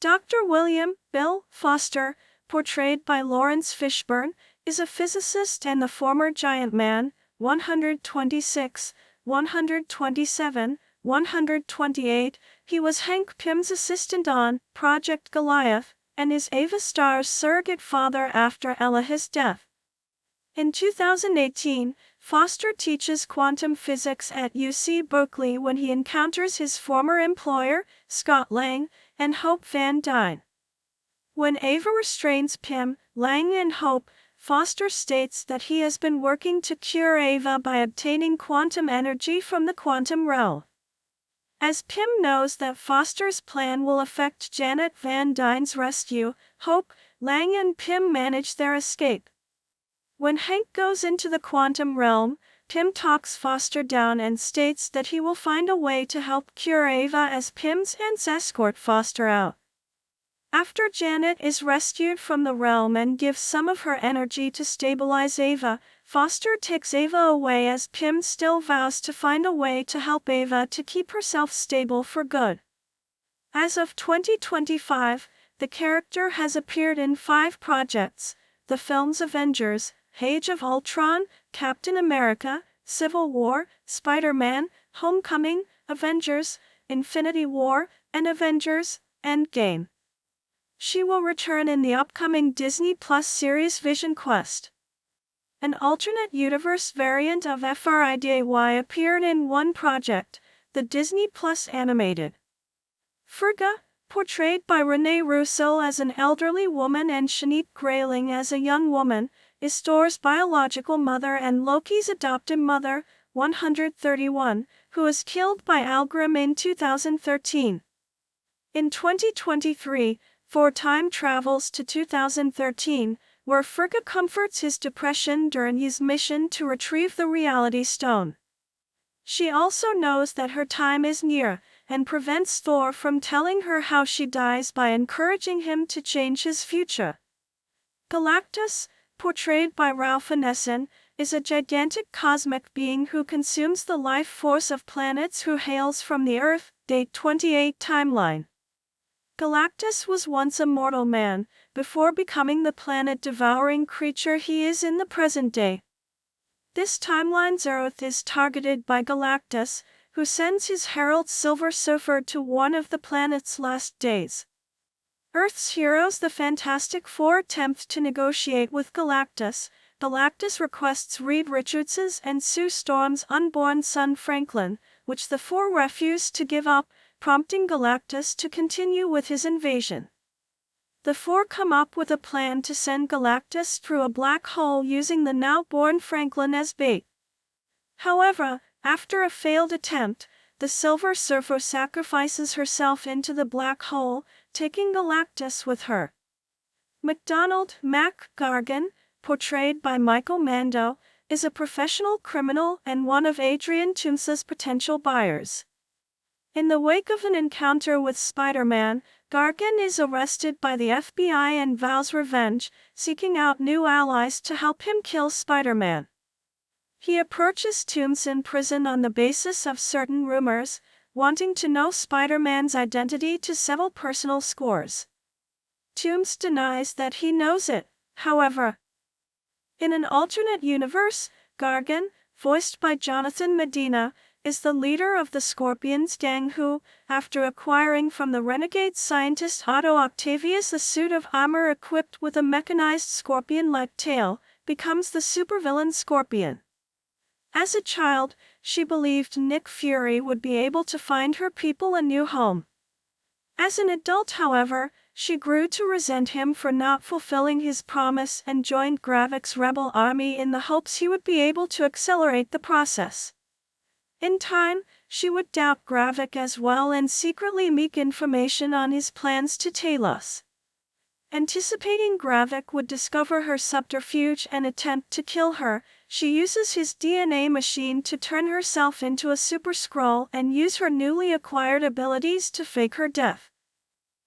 Dr. William Bill Foster, portrayed by Lawrence Fishburne, is a physicist and the former Giant Man. 126, 127, 128. He was Hank Pym's assistant on Project Goliath, and is Ava Starr's surrogate father after Elia's death. In 2018, Foster teaches quantum physics at UC Berkeley when he encounters his former employer, Scott Lang, and Hope Van Dyne. When Ava restrains Pym, Lang and Hope, Foster states that he has been working to cure Ava by obtaining quantum energy from the quantum realm. As Pym knows that Foster's plan will affect Janet Van Dyne's rescue, Hope, Lang and Pym manage their escape. When Hank goes into the quantum realm, Pym talks Foster down and states that he will find a way to help cure Ava as Pym's ends escort Foster out. After Janet is rescued from the realm and gives some of her energy to stabilize Ava, Foster takes Ava away as Pym still vows to find a way to help Ava to keep herself stable for good. As of 2025, the character has appeared in 5 projects: the films Avengers, Age of Ultron, Captain America, Civil War, Spider-Man, Homecoming, Avengers, Infinity War, and Avengers: Endgame. She will return in the upcoming Disney Plus series Vision Quest. An alternate universe variant of Friday appeared in one project, the Disney Plus animated. Frigga, portrayed by Renee Russo as an elderly woman and Shanique Grayling as a young woman, is Thor's biological mother and Loki's adopted mother, 131, who was killed by Algrim in 2013. In 2023, Thor time travels to 2013, where Frigga comforts his depression during his mission to retrieve the Reality Stone. She also knows that her time is near, and prevents Thor from telling her how she dies by encouraging him to change his future. Galactus, portrayed by Ralph Ineson, is a gigantic cosmic being who consumes the life force of planets who hails from the Earth, Date 28 timeline. Galactus was once a mortal man, before becoming the planet-devouring creature he is in the present day. This timeline's Earth is targeted by Galactus, who sends his herald Silver Surfer to one of the planet's last days. Earth's heroes the Fantastic Four attempt to negotiate with Galactus. Galactus requests Reed Richards's and Sue Storm's unborn son Franklin, which the Four refuse to give up, prompting Galactus to continue with his invasion. The Four come up with a plan to send Galactus through a black hole using the now-born Franklin as bait. However, after a failed attempt, the Silver Surfer sacrifices herself into the black hole, taking Galactus with her. MacDonald Mac Gargan, portrayed by Michael Mando, is a professional criminal and one of Adrian Toomsa's potential buyers. In the wake of an encounter with Spider-Man, Gargan is arrested by the FBI and vows revenge, seeking out new allies to help him kill Spider-Man. He approaches Tooms in prison on the basis of certain rumors, wanting to know Spider-Man's identity to settle personal scores. Tooms denies that he knows it, however. In an alternate universe, Gargan, voiced by Jonathan Medina, is the leader of the Scorpions gang who, after acquiring from the renegade scientist Otto Octavius a suit of armor equipped with a mechanized scorpion-like tail, becomes the supervillain Scorpion. As a child, she believed Nick Fury would be able to find her people a new home. As an adult, however, she grew to resent him for not fulfilling his promise and joined Gravik's rebel army in the hopes he would be able to accelerate the process. In time, she would doubt Gravik as well and secretly leak information on his plans to Talos. Anticipating Gravik would discover her subterfuge and attempt to kill her, she uses his DNA machine to turn herself into a Super Skrull and use her newly acquired abilities to fake her death.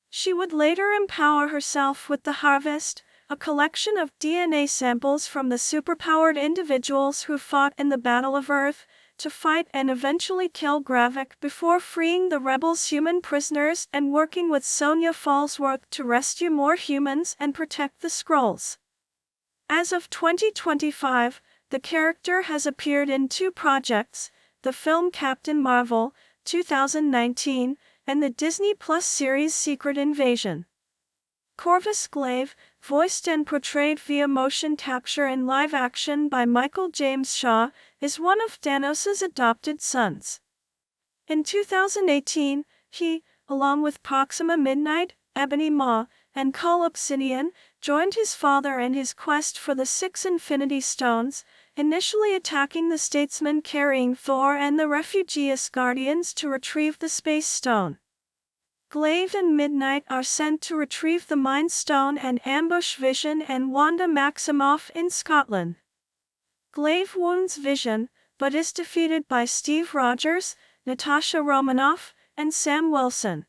She would later empower herself with the Harvest, a collection of DNA samples from the superpowered individuals who fought in the Battle of Earth, to fight and eventually kill Gravik before freeing the rebels' human prisoners and working with Sonya Falsworth to rescue more humans and protect the Skrulls. As of 2025, the character has appeared in 2 projects, the film Captain Marvel, 2019, and the Disney Plus series Secret Invasion. Corvus Glaive, voiced and portrayed via motion capture in live action by Michael James Shaw, is one of Thanos' adopted sons. In 2018, he, along with Proxima Midnight, Ebony Maw, and Cull Obsidian, joined his father in his quest for the 6 Infinity Stones, initially attacking the statesman carrying Thor and the refugee Asgardians to retrieve the Space Stone. Glaive and Midnight are sent to retrieve the Mind Stone and ambush Vision and Wanda Maximoff in Scotland. Glaive wounds Vision, but is defeated by Steve Rogers, Natasha Romanoff, and Sam Wilson.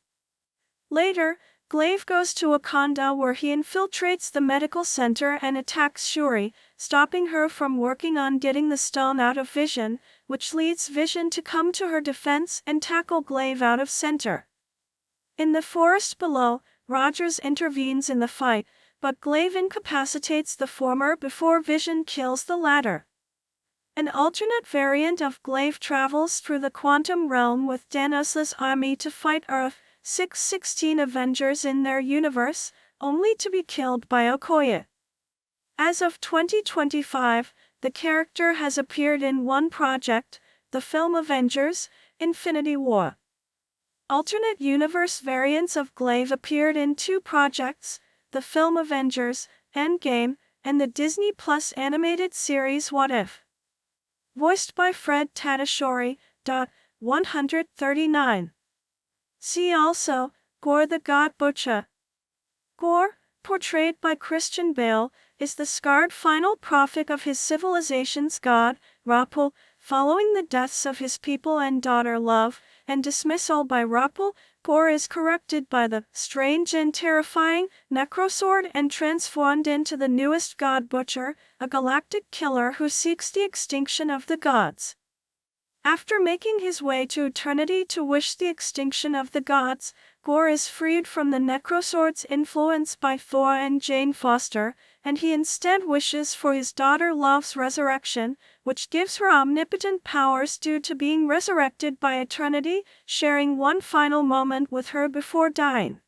Later, Glaive goes to Wakanda where he infiltrates the medical center and attacks Shuri, stopping her from working on getting the stone out of Vision, which leads Vision to come to her defense and tackle Glaive out of center. In the forest below, Rogers intervenes in the fight, but Glaive incapacitates the former before Vision kills the latter. An alternate variant of Glaive travels through the quantum realm with Thanos' army to fight Earth 616 Avengers in their universe, only to be killed by Okoye. As of 2025, the character has appeared in one project, the film Avengers: Infinity War. Alternate universe variants of Glaive appeared in 2 projects, the film Avengers: Endgame, and the Disney Plus animated series What If? Voiced by Fred Tatasciore. 139. See also, Gorr the God Butcher. Gorr, portrayed by Christian Bale, is the scarred final prophet of his civilization's god, Rapu, following the deaths of his people and daughter Love, and dismissal by Rapu. Gorr is corrupted by the strange and terrifying Necrosword and transformed into the newest God Butcher, a galactic killer who seeks the extinction of the gods. After making his way to eternity to wish the extinction of the gods, Gorr is freed from the Necrosword's influence by Thor and Jane Foster, and he instead wishes for his daughter Love's resurrection, which gives her omnipotent powers due to being resurrected by eternity, sharing one final moment with her before dying.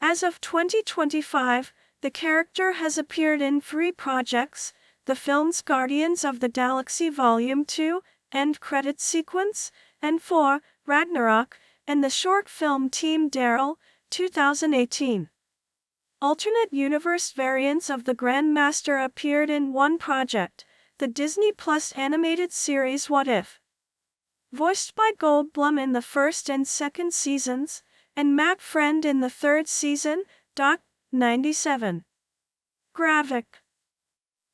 As of 2025, the character has appeared in 3 projects, the films Guardians of the Galaxy Volume 2, End Credits Sequence, and 4, Ragnarok, and the short film Team Daryl, 2018. Alternate universe variants of the Grandmaster appeared in one project, the Disney Plus animated series What If? Voiced by Goldblum in the 1st and 2nd seasons, and Matt Friend in the 3rd season. 97. Gravik.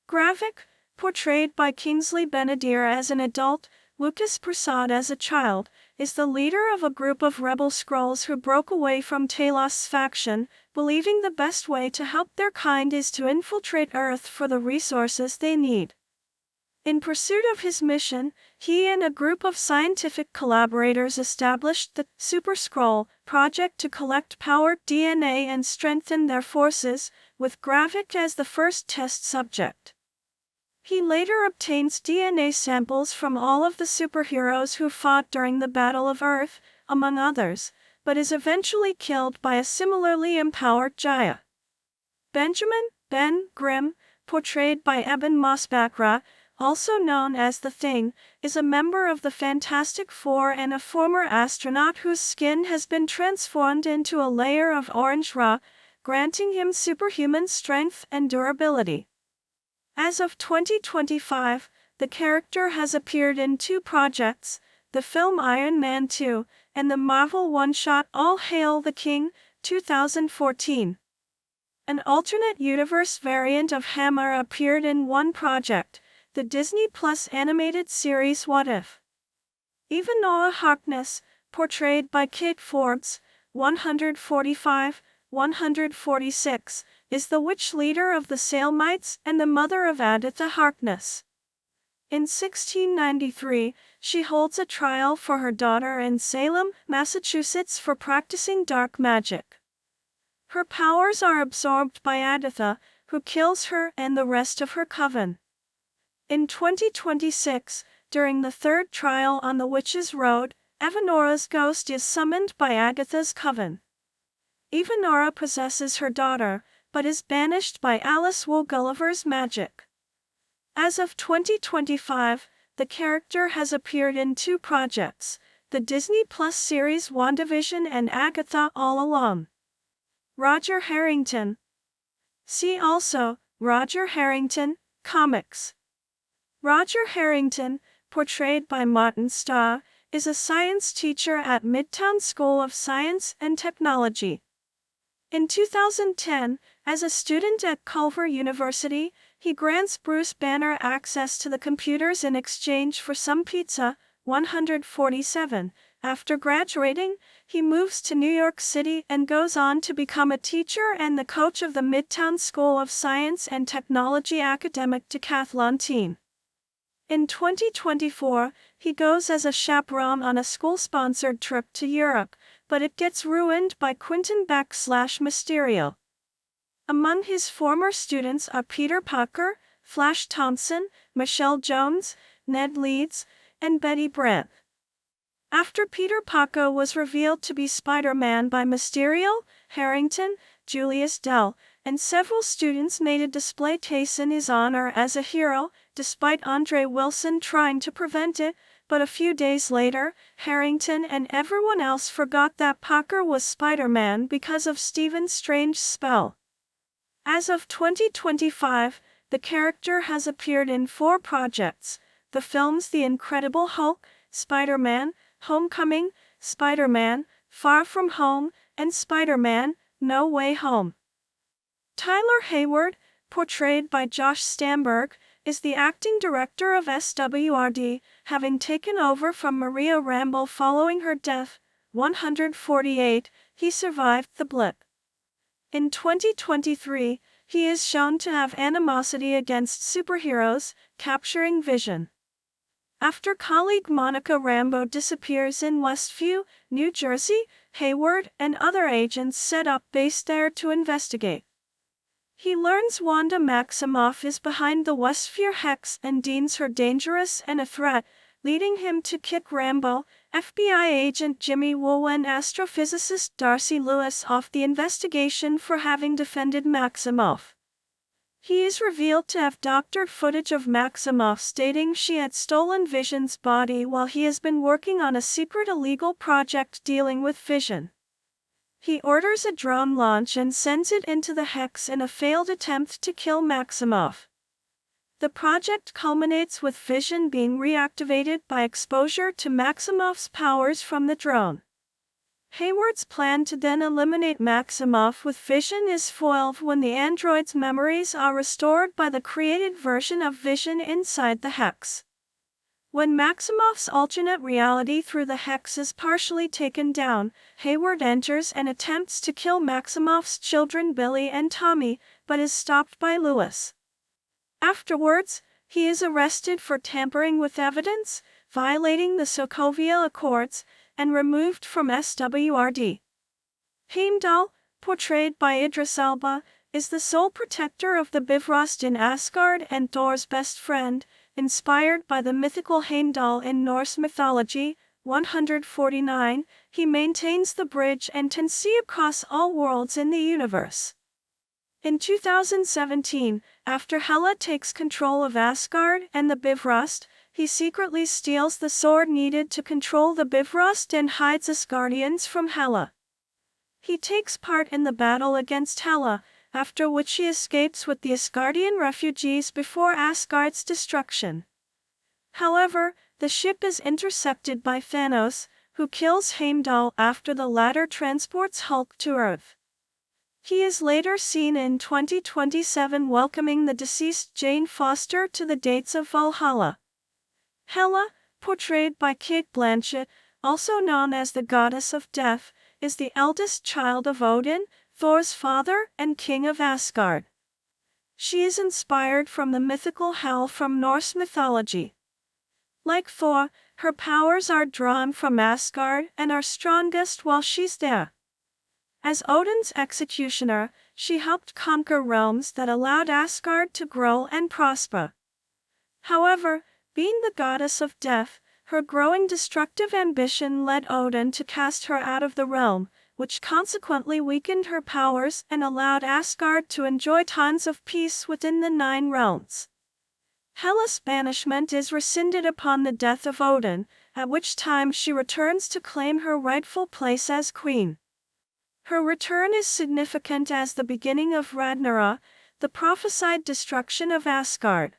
Gravik, portrayed by Kingsley Benadir as an adult, Lucas Prasad as a child, is the leader of a group of rebel Skrulls who broke away from Talos' faction, believing the best way to help their kind is to infiltrate Earth for the resources they need. In pursuit of his mission, he and a group of scientific collaborators established the Super Skrull Project to collect powered DNA and strengthen their forces, with Gravik as the first test subject. He later obtains DNA samples from all of the superheroes who fought during the Battle of Earth, among others, but is eventually killed by a similarly empowered Jaya. Benjamin Ben Grimm, portrayed by Eben Mosbachra, also known as The Thing, is a member of the Fantastic Four and a former astronaut whose skin has been transformed into a layer of orange rock, granting him superhuman strength and durability. As of 2025, the character has appeared in 2 projects, the film Iron Man 2, and the Marvel one-shot All Hail the King, 2014. An alternate universe variant of Hammer appeared in one project, the Disney Plus animated series What If? Ivanoa Harkness, portrayed by Kate Forbes, 145-146, is the witch leader of the Salemites and the mother of Agatha Harkness. In 1693, she holds a trial for her daughter in Salem, Massachusetts for practicing dark magic. Her powers are absorbed by Agatha, who kills her and the rest of her coven. In 2026, during the 3rd trial on the Witch's Road, Evanora's ghost is summoned by Agatha's coven. Evanora possesses her daughter, but is banished by Alice Wo Gulliver's magic. As of 2025, the character has appeared in 2 projects, the Disney Plus series WandaVision and Agatha All Alone. Roger Harrington. See also, Roger Harrington, comics. Roger Harrington, portrayed by Martin Starr, is a science teacher at Midtown School of Science and Technology. In 2010, as a student at Culver University, he grants Bruce Banner access to the computers in exchange for some pizza, 147. After graduating, he moves to New York City and goes on to become a teacher and the coach of the Midtown School of Science and Technology academic decathlon team. In 2024, he goes as a chaperone on a school-sponsored trip to Europe, but it gets ruined by Quentin Beck/Mysterio. Among his former students are Peter Parker, Flash Thompson, Michelle Jones, Ned Leeds, and Betty Brant. After Peter Parker was revealed to be Spider-Man by Mysterio, Harrington, Julius Dell, and several students made a display case in his honor as a hero, despite Andre Wilson trying to prevent it, but a few days later, Harrington and everyone else forgot that Parker was Spider-Man because of Stephen Strange's spell. As of 2025, the character has appeared in 4 projects: the films The Incredible Hulk, Spider-Man, Homecoming, Spider-Man, Far From Home, and Spider-Man, No Way Home. Tyler Hayward, portrayed by Josh Stamberg, is the acting director of SWRD, having taken over from Maria Rambeau following her death, 148. He survived the blip. In 2023, he is shown to have animosity against superheroes, capturing Vision. After colleague Monica Rambeau disappears in Westview, New Jersey, Hayward and other agents set up base there to investigate. He learns Wanda Maximoff is behind the Westview hex and deems her dangerous and a threat, leading him to kick Rambeau, FBI agent Jimmy Woo and astrophysicist Darcy Lewis off the investigation for having defended Maximoff. He is revealed to have doctored footage of Maximoff stating she had stolen Vision's body while he has been working on a secret illegal project dealing with Vision. He orders a drone launch and sends it into the hex in a failed attempt to kill Maximoff. The project culminates with Vision being reactivated by exposure to Maximoff's powers from the drone. Hayward's plan to then eliminate Maximoff with Vision is foiled when the android's memories are restored by the created version of Vision inside the hex. When Maximoff's alternate reality through the hex is partially taken down, Hayward enters and attempts to kill Maximoff's children Billy and Tommy, but is stopped by Lewis. Afterwards, he is arrested for tampering with evidence, violating the Sokovia Accords, and removed from SWRD. Heimdall, portrayed by Idris Elba, is the sole protector of the Bifrost in Asgard and Thor's best friend, inspired by the mythical Heimdall in Norse mythology, 149. He maintains the bridge and can see across all worlds in the universe. In 2017, after Hela takes control of Asgard and the Bifrost, he secretly steals the sword needed to control the Bifrost and hides Asgardians from Hela. He takes part in the battle against Hela, after which he escapes with the Asgardian refugees before Asgard's destruction. However, the ship is intercepted by Thanos, who kills Heimdall after the latter transports Hulk to Earth. He is later seen in 2027 welcoming the deceased Jane Foster to the dates of Valhalla. Hela, portrayed by Cate Blanchett, also known as the Goddess of Death, is the eldest child of Odin, Thor's father and king of Asgard. She is inspired from the mythical Hel from Norse mythology. Like Thor, her powers are drawn from Asgard and are strongest while she's there. As Odin's executioner, she helped conquer realms that allowed Asgard to grow and prosper. However, being the goddess of death, her growing destructive ambition led Odin to cast her out of the realm, which consequently weakened her powers and allowed Asgard to enjoy tons of peace within the 9 realms. Hela's banishment is rescinded upon the death of Odin, at which time she returns to claim her rightful place as queen. Her return is significant as the beginning of Ragnarok, the prophesied destruction of Asgard.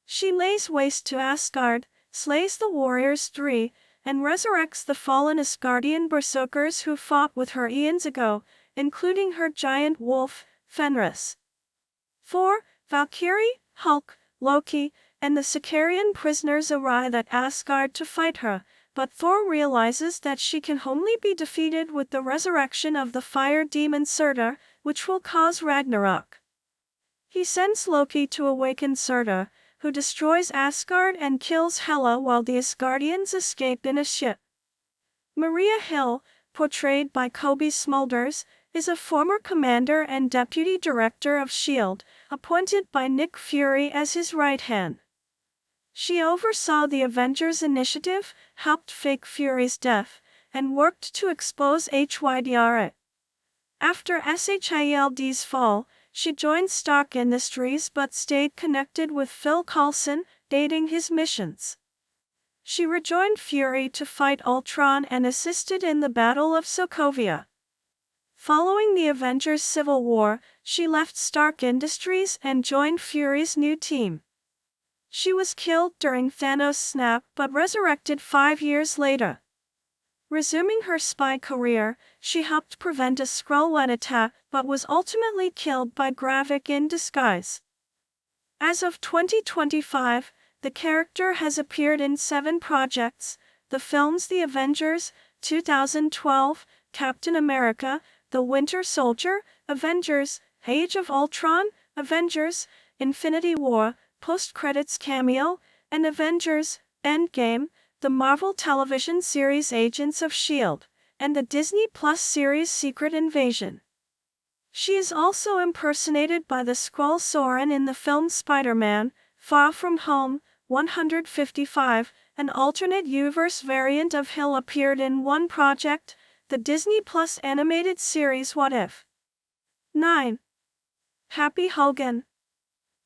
She lays waste to Asgard, slays the warriors 3, and resurrects the fallen Asgardian berserkers who fought with her eons ago, including her giant wolf, Fenris. 4. Valkyrie, Hulk, Loki, and the Sicarian prisoners arrive at Asgard to fight her, but Thor realizes that she can only be defeated with the resurrection of the fire demon Surtur, which will cause Ragnarok. He sends Loki to awaken Surtur, who destroys Asgard and kills Hela while the Asgardians escape in a ship. Maria Hill, portrayed by Kobe Smulders, is a former commander and deputy director of S.H.I.E.L.D., appointed by Nick Fury as his right hand. She oversaw the Avengers Initiative, helped fake Fury's death, and worked to expose HYDRA. After SHIELD's fall, she joined Stark Industries but stayed connected with Phil Coulson, dating his missions. She rejoined Fury to fight Ultron and assisted in the Battle of Sokovia. Following the Avengers Civil War, she left Stark Industries and joined Fury's new team. She was killed during Thanos' snap but resurrected 5 years later. Resuming her spy career, she helped prevent a Skrull attack but was ultimately killed by Gravik in disguise. As of 2025, the character has appeared in 7 projects: the films The Avengers, 2012, Captain America, The Winter Soldier, Avengers, Age of Ultron, Avengers, Infinity War, post-credits cameo, and Avengers, Endgame, the Marvel television series Agents of S.H.I.E.L.D., and the Disney Plus series Secret Invasion. She is also impersonated by the Skrull Soren in the film Spider-Man, Far From Home, 155, an alternate universe variant of Hill appeared in one project, the Disney Plus animated series What If? 9. Happy Hogan.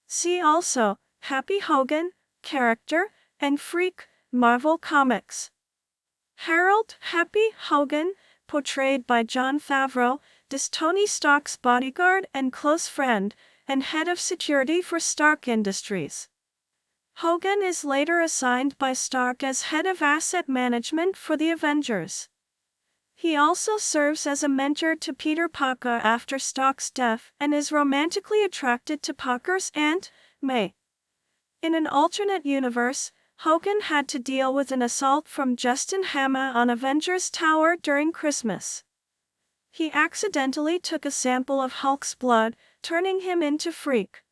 See also, Happy Hogan, character, and Freak, Marvel Comics. Harold Happy Hogan, portrayed by Jon Favreau, is Tony Stark's bodyguard and close friend, and head of security for Stark Industries. Hogan is later assigned by Stark as head of asset management for the Avengers. He also serves as a mentor to Peter Parker after Stark's death and is romantically attracted to Parker's aunt, May. In an alternate universe, Hogan had to deal with an assault from Justin Hammer on Avengers Tower during Christmas. He accidentally took a sample of Hulk's blood, turning him into Freak.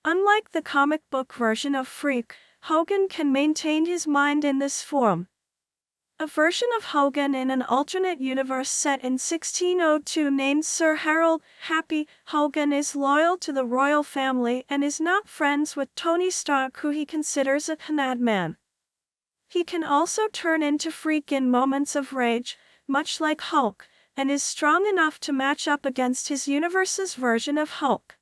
Unlike the comic book version of Freak, Hogan can maintain his mind in this form. A version of Hogan in an alternate universe set in 1602 named Sir Harold Happy Hogan is loyal to the royal family and is not friends with Tony Stark, who he considers a madman. He can also turn into Freak in moments of rage, much like Hulk, and is strong enough to match up against his universe's version of Hulk.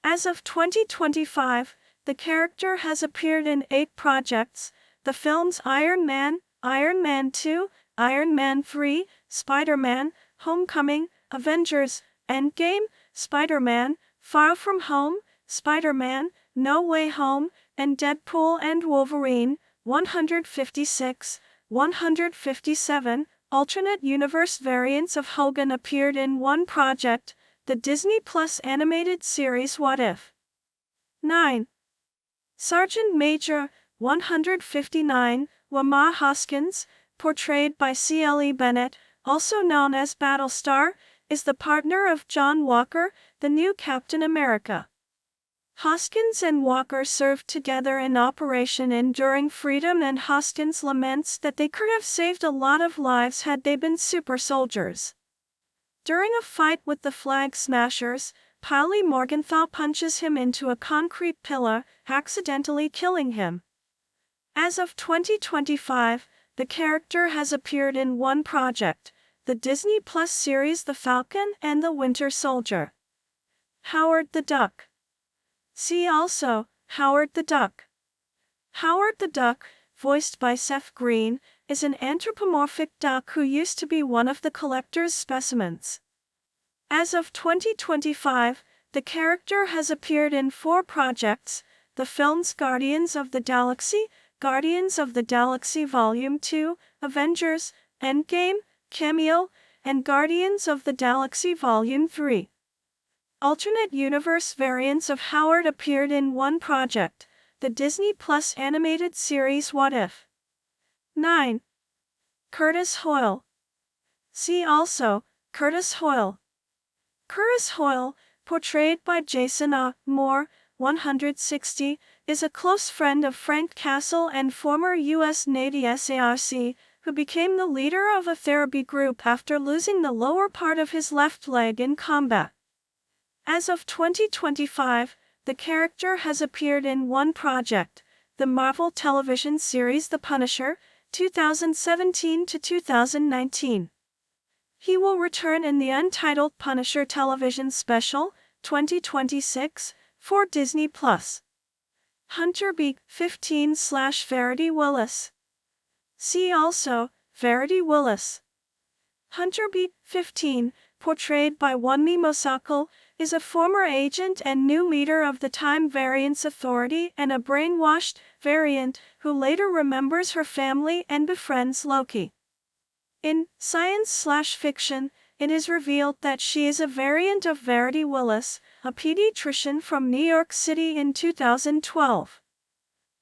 As of 2025, the character has appeared in 8 projects: the films Iron Man, Iron Man 2, Iron Man 3, Spider-Man, Homecoming, Avengers, Endgame, Spider-Man, Far From Home, Spider-Man, No Way Home, and Deadpool and Wolverine, 156, 157. Alternate universe variants of Hogan appeared in one project, the Disney Plus animated series What If? 9. Sergeant Major, 159, Lamar Hoskins, portrayed by C.L.E. Bennett, also known as Battlestar, is the partner of John Walker, the new Captain America. Hoskins and Walker served together in Operation Enduring Freedom, and Hoskins laments that they could have saved a lot of lives had they been super soldiers. During a fight with the Flag Smashers, Polly Morgenthau punches him into a concrete pillar, accidentally killing him. As of 2025, the character has appeared in one project, the Disney Plus series The Falcon and the Winter Soldier. Howard the Duck. See also, Howard the Duck. Howard the Duck, voiced by Seth Green, is an anthropomorphic duck who used to be one of the collector's specimens. As of 2025, the character has appeared in 4 projects: the films Guardians of the Galaxy, Guardians of the Galaxy Volume 2, Avengers, Endgame, Cameo, and Guardians of the Galaxy Volume 3. Alternate universe variants of Howard appeared in 1 project, the Disney Plus animated series What If? 9. Curtis Hoyle. See also, Curtis Hoyle. Curtis Hoyle, portrayed by Jason A. Moore, 160, is a close friend of Frank Castle and former U.S. Navy SARC, who became the leader of a therapy group after losing the lower part of his left leg in combat. As of 2025, the character has appeared in 1 project, the Marvel television series The Punisher, 2017 to 2019. He will return in the untitled Punisher television special, 2026, for Disney+. Hunter B. 15/Verity Willis. See also, Verity Willis. Hunter B. 15, portrayed by Wunmi Mosaku, is a former agent and new leader of the Time Variance Authority and a brainwashed variant who later remembers her family and befriends Loki. In science/fiction, it is revealed that she is a variant of Verity Willis, a pediatrician from New York City in 2012.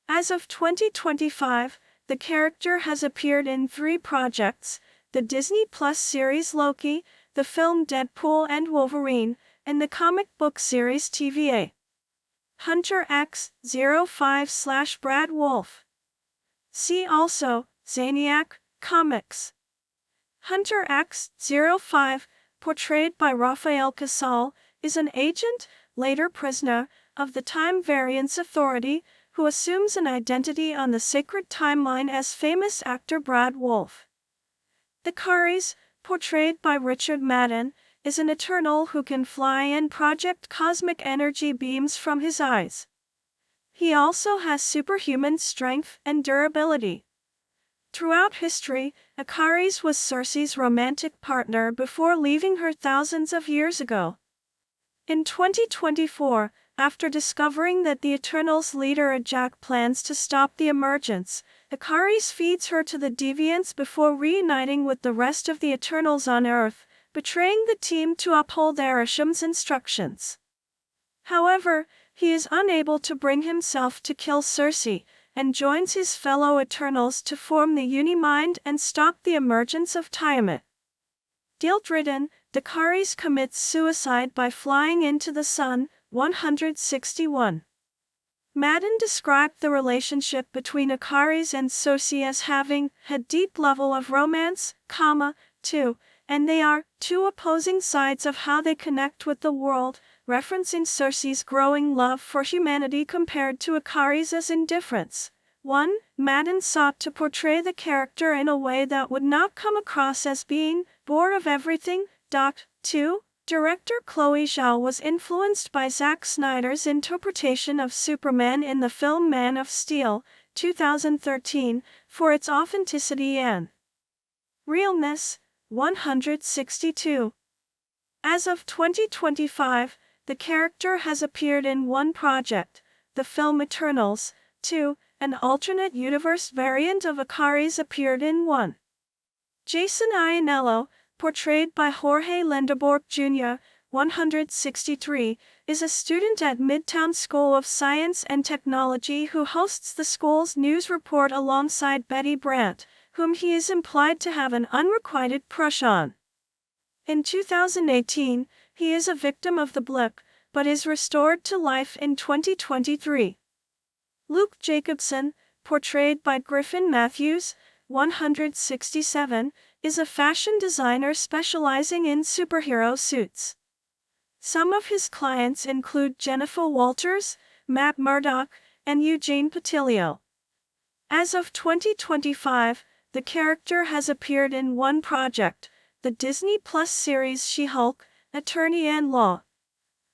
As of 2025, the character has appeared in 3 projects, the Disney Plus series Loki, the film Deadpool and Wolverine, and the comic book series TVA. Hunter X05/Brad Wolf. See also, Zaniac, Comics. Hunter X05, portrayed by Rafael Casal, is an agent, later prisoner, of the Time Variance Authority, who assumes an identity on the sacred timeline as famous actor Brad Wolf. The Karis, portrayed by Richard Madden, is an Eternal who can fly and project cosmic energy beams from his eyes. He also has superhuman strength and durability. Throughout history, Akaris was Cersei's romantic partner before leaving her thousands of years ago. In 2024, after discovering that the Eternals' leader Ajak plans to stop the emergence, Akaris feeds her to the Deviants before reuniting with the rest of the Eternals on Earth, betraying the team to uphold Arisham's instructions. However, he is unable to bring himself to kill Cersei, and joins his fellow Eternals to form the Unimind and stop the emergence of Tiamat. Guilt-ridden, Dakaris commits suicide by flying into the sun, 161. Madden described the relationship between Akaris and Cersei as having a deep level of romance, too, and they are 2 opposing sides of how they connect with the world, referencing Cersei's growing love for humanity compared to Akaris' indifference. 1. Madden sought to portray the character in a way that would not come across as being bored of everything. 2. Director Chloe Zhao was influenced by Zack Snyder's interpretation of Superman in the film Man of Steel, 2013, for its authenticity and realness. 162. As of 2025, the character has appeared in 1 project, the film Eternals. 2. An alternate universe variant of Akaris appeared in 1. Jason Iannello, portrayed by Jorge Lindeborg Jr., 163, is a student at Midtown School of Science and Technology who hosts the school's news report alongside Betty Brant, whom he is implied to have an unrequited crush on. In 2018, he is a victim of the blip, but is restored to life in 2023. Luke Jacobson, portrayed by Griffin Matthews, 167, is a fashion designer specializing in superhero suits. Some of his clients include Jennifer Walters, Matt Murdock, and Eugene Patilio. As of 2025, the character has appeared in 1 project, the Disney Plus series She-Hulk, Attorney and Law.